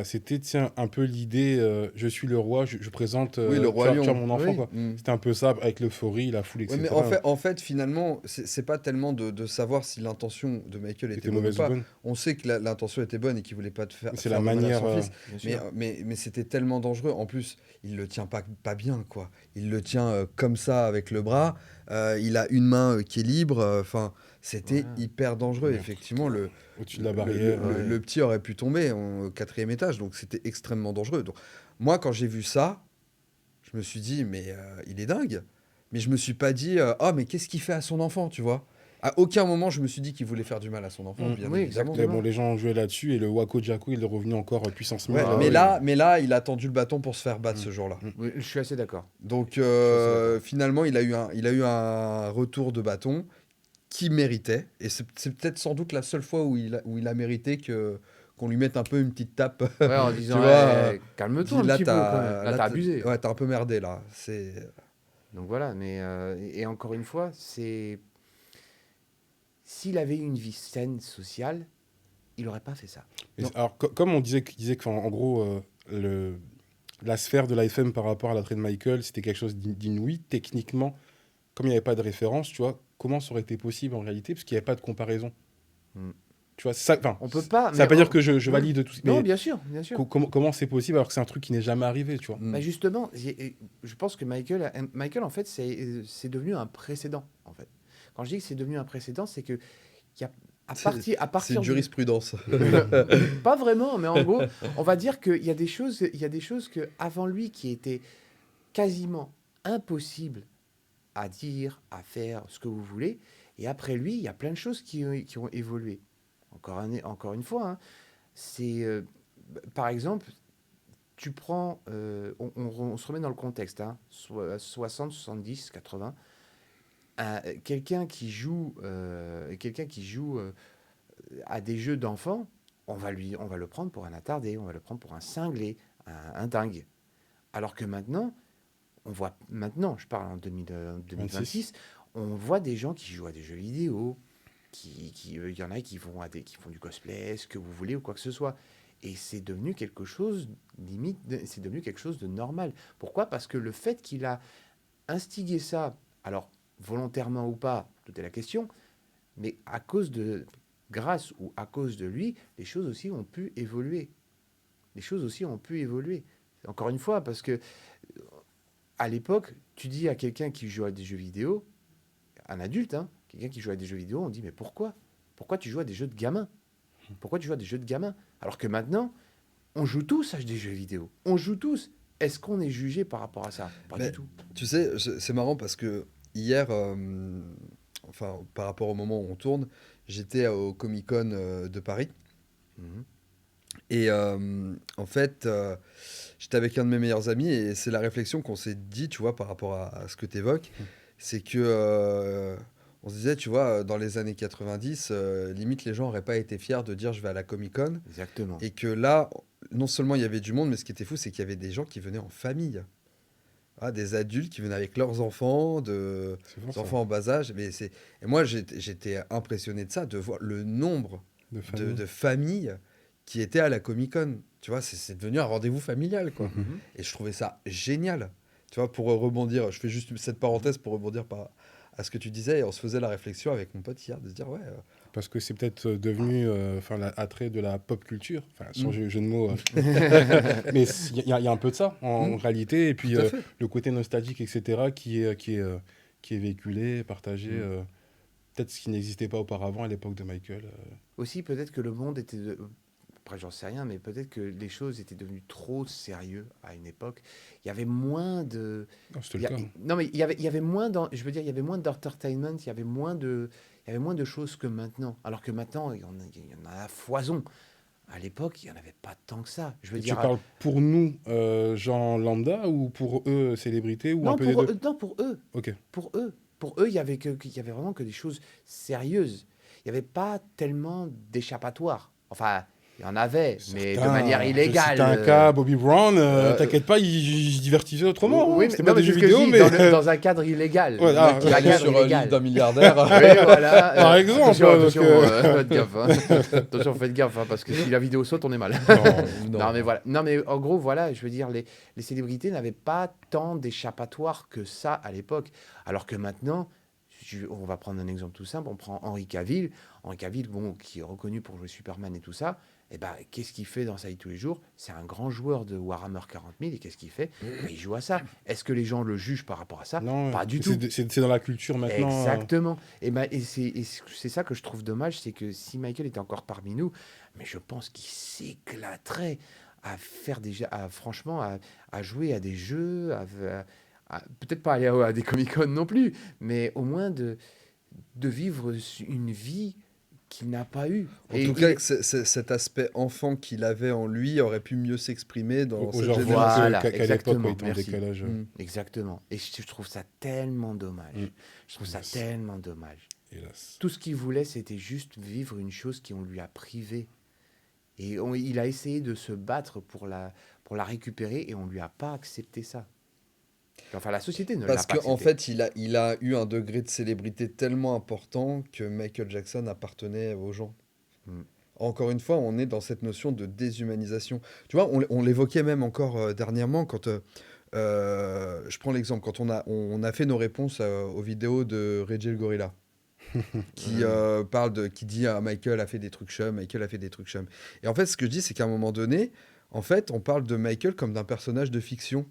c'était tiens, un peu l'idée je suis le roi, je présente Oui, le roi tu vois, lion. mon enfant, Oui. quoi. Mm. C'était un peu ça, avec l'euphorie, la foule, Ouais, mais etc. en fait, finalement, c'est pas tellement de savoir si l'intention de Michael était C'était bonne ou mauvaise ou pas. bonne. On sait que l'intention était bonne et qu'il voulait pas Mais c'est faire la de mal à manière. son fils. Bien sûr. Mais c'était tellement dangereux. En plus, il le tient pas bien, quoi. Il le tient comme ça avec le bras. Il a une main qui est libre. Enfin, c'était Voilà. hyper dangereux. Ouais. Effectivement, Au-dessus de la barrière. Ouais. le petit aurait pu tomber au 4e étage. Donc, c'était extrêmement dangereux. Donc, moi, quand j'ai vu ça, je me suis dit, mais il est dingue. Mais je me suis pas dit, oh, mais qu'est-ce qu'il fait à son enfant, tu vois? À aucun moment, je me suis dit qu'il voulait faire du mal à son enfant, Mm. bien Oui, évidemment. Mais exactement. bon, les gens ont joué là-dessus et le Wako Jaco, il est revenu encore puissance 1000. Ouais, Ah mais, oui. là, il a tendu le bâton pour se faire battre Mm. ce jour-là. Mm. Oui, je suis assez d'accord. Donc, suis assez d'accord. finalement, il a eu un retour de bâton qui méritait. Et c'est peut-être sans doute la seule fois où où il a mérité qu'on lui mette un peu une petite tape. Ouais, en Tu disant, vois, calme-toi un là, petit peu quand même. Là, t'as abusé. ouais, t'as un peu merdé, là. Donc voilà, mais et encore une fois, s'il avait eu une vie saine, sociale, il n'aurait pas fait ça. Mais Non. alors, comme on disait qu'en gros, la sphère de l'IFM par rapport à la traite de Michael, c'était quelque chose d'inouï, techniquement, comme il n'y avait pas de référence, tu vois, comment ça aurait été possible en réalité, parce qu'il n'y avait pas de comparaison. Mm. Tu vois, ça, enfin, On peut pas. ça veut pas dire que je non. valide tout, Non, mais bien sûr, bien sûr. comment c'est possible alors que c'est un truc qui n'est jamais arrivé, tu vois. Mm. Bah justement, je pense que Michael en fait, c'est devenu un précédent. En fait, quand je dis que c'est devenu un précédent, c'est que qu'il y a, à C'est partir une jurisprudence. pas vraiment, mais en gros, on va dire qu'il y a des choses, que avant lui qui étaient quasiment impossibles à dire, à faire, ce que vous voulez, et après lui, il y a plein de choses qui ont évolué. Encore une fois, hein, c'est par exemple, tu prends, on se remet dans le contexte, hein, 60, 70, 80, quelqu'un qui joue à des jeux d'enfants, on va le prendre pour un attardé, on va le prendre pour un cinglé, un dingue. Alors que maintenant, je parle en 2026, on voit des gens qui jouent à des jeux vidéo, il y en a qui font du cosplay, ce que vous voulez ou quoi que ce soit. Et c'est devenu quelque chose, limite, c'est devenu quelque chose de normal. Pourquoi? Parce que le fait qu'il a instigé ça, alors volontairement ou pas, tout est la question, mais à cause grâce ou à cause de lui, les choses aussi ont pu évoluer. Les choses aussi ont pu évoluer. Encore une fois, parce que à l'époque, tu dis à quelqu'un qui joue à des jeux vidéo, un adulte, hein, quelqu'un qui joue à des jeux vidéo, on dit mais pourquoi? Pourquoi tu joues à des jeux de gamins? Pourquoi tu joues à des jeux de gamins? Alors que maintenant, on joue tous à des jeux vidéo. On joue tous. Est-ce qu'on est jugé par rapport à ça? Pas Mais du tout. tu sais, c'est marrant parce que hier, enfin, par rapport au moment où on tourne, j'étais au Comic-Con de Paris. Mhm. Et en fait, j'étais avec un de mes meilleurs amis et c'est la réflexion qu'on s'est dit, tu vois, par rapport à ce que tu évoques. C'est que on se disait, tu vois, dans les années 90, limite les gens n'auraient pas été fiers de dire je vais à la Comic-Con. Exactement. Et que là, non seulement il y avait du monde, mais ce qui était fou, c'est qu'il y avait des gens qui venaient en famille. Ah, des adultes qui venaient avec leurs enfants, C'est fort, des ça. enfants en bas âge. Et moi, j'étais impressionné de ça, de voir le nombre De de, famille. de familles qui étaient à la Comic-Con. Tu vois, c'est devenu un rendez-vous familial, quoi. Mhm. Mhm. Et je trouvais ça génial. Tu vois, pour rebondir, je fais juste cette parenthèse pour rebondir à ce que tu disais. Et on se faisait la réflexion avec mon pote hier de se dire, ouais, Parce que c'est peut-être devenu l'attrait de la pop culture, enfin, sans jeu de mots. Mais il y a un peu de ça, en réalité. Et puis, tout à fait. le côté nostalgique, etc., qui est véhiculé, partagé. Peut-être ce qui n'existait pas auparavant à l'époque de Michael. Aussi, peut-être que le monde était... Après, j'en sais rien, mais peut-être que les choses étaient devenues trop sérieuses à une époque. Il y avait moins de... Non, c'était il y le a- cas. Non, mais il y avait moins je veux dire, il y avait moins d'entertainment, il y avait moins de choses que maintenant. Alors que maintenant, il y en a à foison. À l'époque, il n'y en avait pas tant que ça. Je veux Et tu dire, parles pour nous, gens lambda, ou pour eux, célébrités, ou un non, peu des deux? non, pour eux. Ok. Pour eux. Pour eux, il y avait vraiment que des choses sérieuses. Il n'y avait pas tellement d'échappatoires. Enfin, il y en avait, mais de manière illégale. C'était un cas, Bobby Brown, euh, t'inquiète pas, il se divertissait autrement. Oui, Hein. C'était non, pas mais des jeux c'est ce que je vidéo, dis, mais... dans un cadre illégal. Ouais, Le ah, mec, Qui il a un allait cadre sur illégal. l'île d'un milliardaire. Oui, voilà. Par exemple, Attention, donc, faites gaffe. Attention, faites gaffe, hein, parce que si la vidéo saute, on est mal. Non, mais voilà. Non, mais en gros, voilà, je veux dire, les célébrités n'avaient pas tant d'échappatoires que ça à l'époque. Alors que maintenant, on va prendre un exemple tout simple, on prend Henry Cavill. Henry Cavill, bon, qui est reconnu pour jouer Superman et tout ça. Et ben, qu'est-ce qu'il fait dans sa vie tous les jours? C'est un grand joueur de Warhammer 40 000. Et qu'est-ce qu'il fait? Ben, il joue à ça. Est-ce que les gens le jugent par rapport à ça? Non, Pas du tout. c'est dans la culture maintenant. Exactement. Et c'est ça que je trouve dommage, c'est que si Michael était encore parmi nous, mais je pense qu'il s'éclaterait à faire franchement, à jouer à des jeux, peut-être pas aller à des Comic-Con non plus, mais au moins de vivre une vie qu'il n'a pas eue. En tout cas, que cet aspect enfant qu'il avait en lui aurait pu mieux s'exprimer dans cette Aujourd'hui, génération. Voilà, qu'à l'époque, exactement, où il était en merci. décalage. Exactement. Et je trouve ça tellement dommage. Je trouve ça Yes. tellement dommage. Hélas. Tout ce qu'il voulait, c'était juste vivre une chose qu'on lui a privée. Et il a essayé de se battre pour la récupérer et on ne lui a pas accepté ça. Enfin, la société ne l'a Parce pas accepté. qu'en fait, il a eu un degré de célébrité tellement important que Michael Jackson appartenait aux gens. Mm. Encore une fois, on est dans cette notion de déshumanisation. Tu vois, on l'évoquait même encore dernièrement quand... je prends l'exemple, quand on a fait nos réponses aux vidéos de Reggie le Gorilla. Qui dit Michael a fait des trucs chum, Michael a fait des trucs chum. Et en fait, ce que je dis, c'est qu'à un moment donné, en fait, on parle de Michael comme d'un personnage de fiction.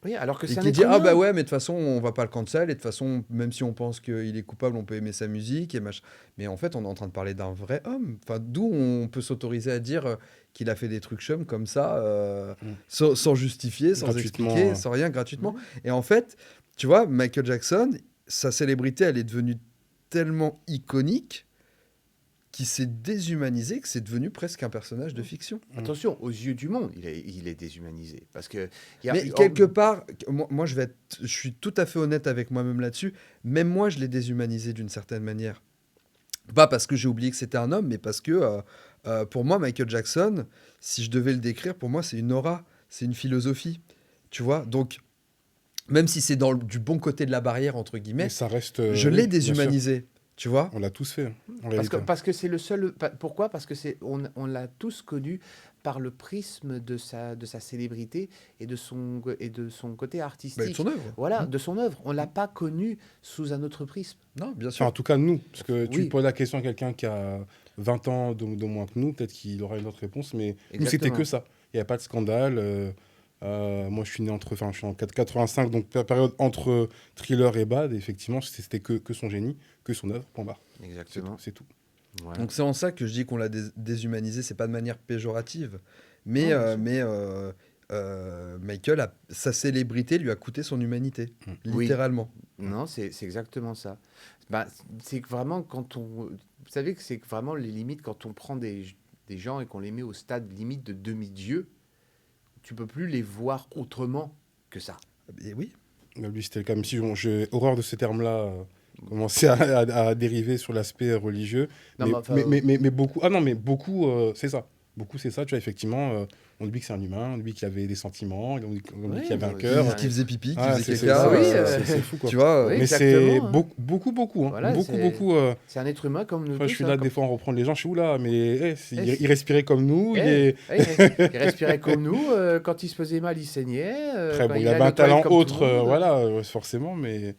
Oui, alors que Et c'est un qui être dit humain. ah bah ouais, mais de toute façon, on va pas le cancel, et de toute façon, même si on pense qu'il est coupable, on peut aimer sa musique et machin. Mais en fait, on est en train de parler d'un vrai homme. Enfin, d'où on peut s'autoriser à dire qu'il a fait des trucs chum comme ça, sans justifier, sans Gratuitement. expliquer, sans rien, gratuitement. Et en fait, tu vois, Michael Jackson, sa célébrité, elle est devenue tellement iconique qu'il s'est déshumanisé, que c'est devenu presque un personnage de fiction. Attention, aux yeux du monde, il est déshumanisé. Parce que... Mais quelque part, moi je suis tout à fait honnête avec moi-même là-dessus, même moi je l'ai déshumanisé d'une certaine manière. Pas parce que j'ai oublié que c'était un homme, mais parce que pour moi, Michael Jackson, si je devais le décrire, pour moi c'est une aura, c'est une philosophie. Tu vois, donc même si c'est du bon côté de la barrière, entre guillemets, Mais ça reste. je oui, l'ai bien sûr. déshumanisé. Tu vois? On l'a tous fait. En réalité. Parce que c'est le seul... Pourquoi? Parce que on l'a tous connu par le prisme de sa célébrité et de son côté Bah, artistique. de son œuvre. Voilà, de son œuvre. On l'a pas connu sous un autre prisme. Non, bien Enfin, sûr. en tout cas, nous, parce que tu Oui. poses la question à quelqu'un qui a 20 ans de moins que nous, peut-être qu'il aura une autre réponse, mais nous, c'était Exactement. que ça. Il n'y a pas de scandale. Moi, je suis né je suis en 85, donc période entre Thriller et Bad, et effectivement, c'était que son génie, que son œuvre, point barre. C'est tout. Exactement. C'est tout. Voilà. Donc c'est en ça que je dis qu'on l'a déshumanisé, c'est pas de manière péjorative, mais, Non, bien Michael, sa célébrité lui a coûté son humanité, Oui. littéralement. Non, c'est exactement ça. Bah, c'est que vraiment quand on... Vous savez que c'est vraiment les limites quand on prend des gens et qu'on les met au stade limite de demi-dieu, tu peux plus les voir autrement que ça. Et oui, Lui, c'était comme si j'ai horreur de ces termes-là. Commencer à dériver sur l'aspect religieux. Non, mais, mais enfin, mais beaucoup. Ah non, mais beaucoup, c'est ça. Beaucoup, c'est ça. Tu vois, effectivement, on oublie que c'est un humain, on oublie qu'il avait des sentiments, on oublie Oui, qu'il avait un bah, cœur. c'est- qui faisait pipi, qui Ah, faisait c'est caca, ça, oui, c'est fou, quoi. tu vois. Oui. Mais c'est exactement, hein. beaucoup, hein. Voilà, c'est- beaucoup. C'est un être humain comme nous Enfin, je tous. suis hein, là, comme- des fois, on reprend les gens. Je suis où là? Mais Eh, il respirait comme nous. Eh, Il est... il respirait comme nous. Quand il se faisait mal, il saignait. Après, quand bon, il allait avait un aux toilettes talent comme tout le autre, monde. voilà, forcément, mais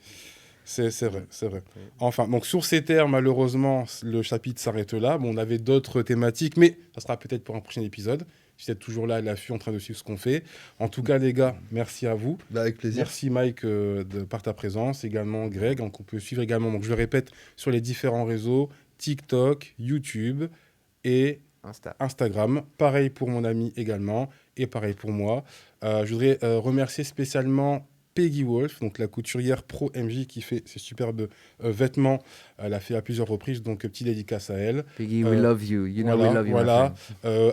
c'est vrai. Ouais. Enfin, donc sur ces termes, malheureusement, le chapitre s'arrête là. Bon, on avait d'autres thématiques, mais ça sera peut-être pour un prochain épisode. Vous êtes toujours là à l'affût, en train de suivre ce qu'on fait. En tout cas, les gars, merci à vous. Bah, avec plaisir. Merci Mike par ta présence, également Greg. Donc on peut suivre également, donc je le répète, sur les différents réseaux, TikTok, YouTube et Insta. Instagram. Pareil pour mon ami également et pareil pour moi. Je voudrais remercier spécialement Peggy Wolf, donc la couturière pro MJ qui fait ces superbes vêtements. Elle a fait à plusieurs reprises, donc petit dédicace à elle. Peggy, we love you. You know voilà, we love you. voilà.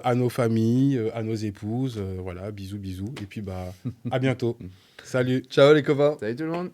À nos familles, à nos épouses. Voilà, bisous. Et puis, à bientôt. Salut. Ciao les copains. Salut tout le monde.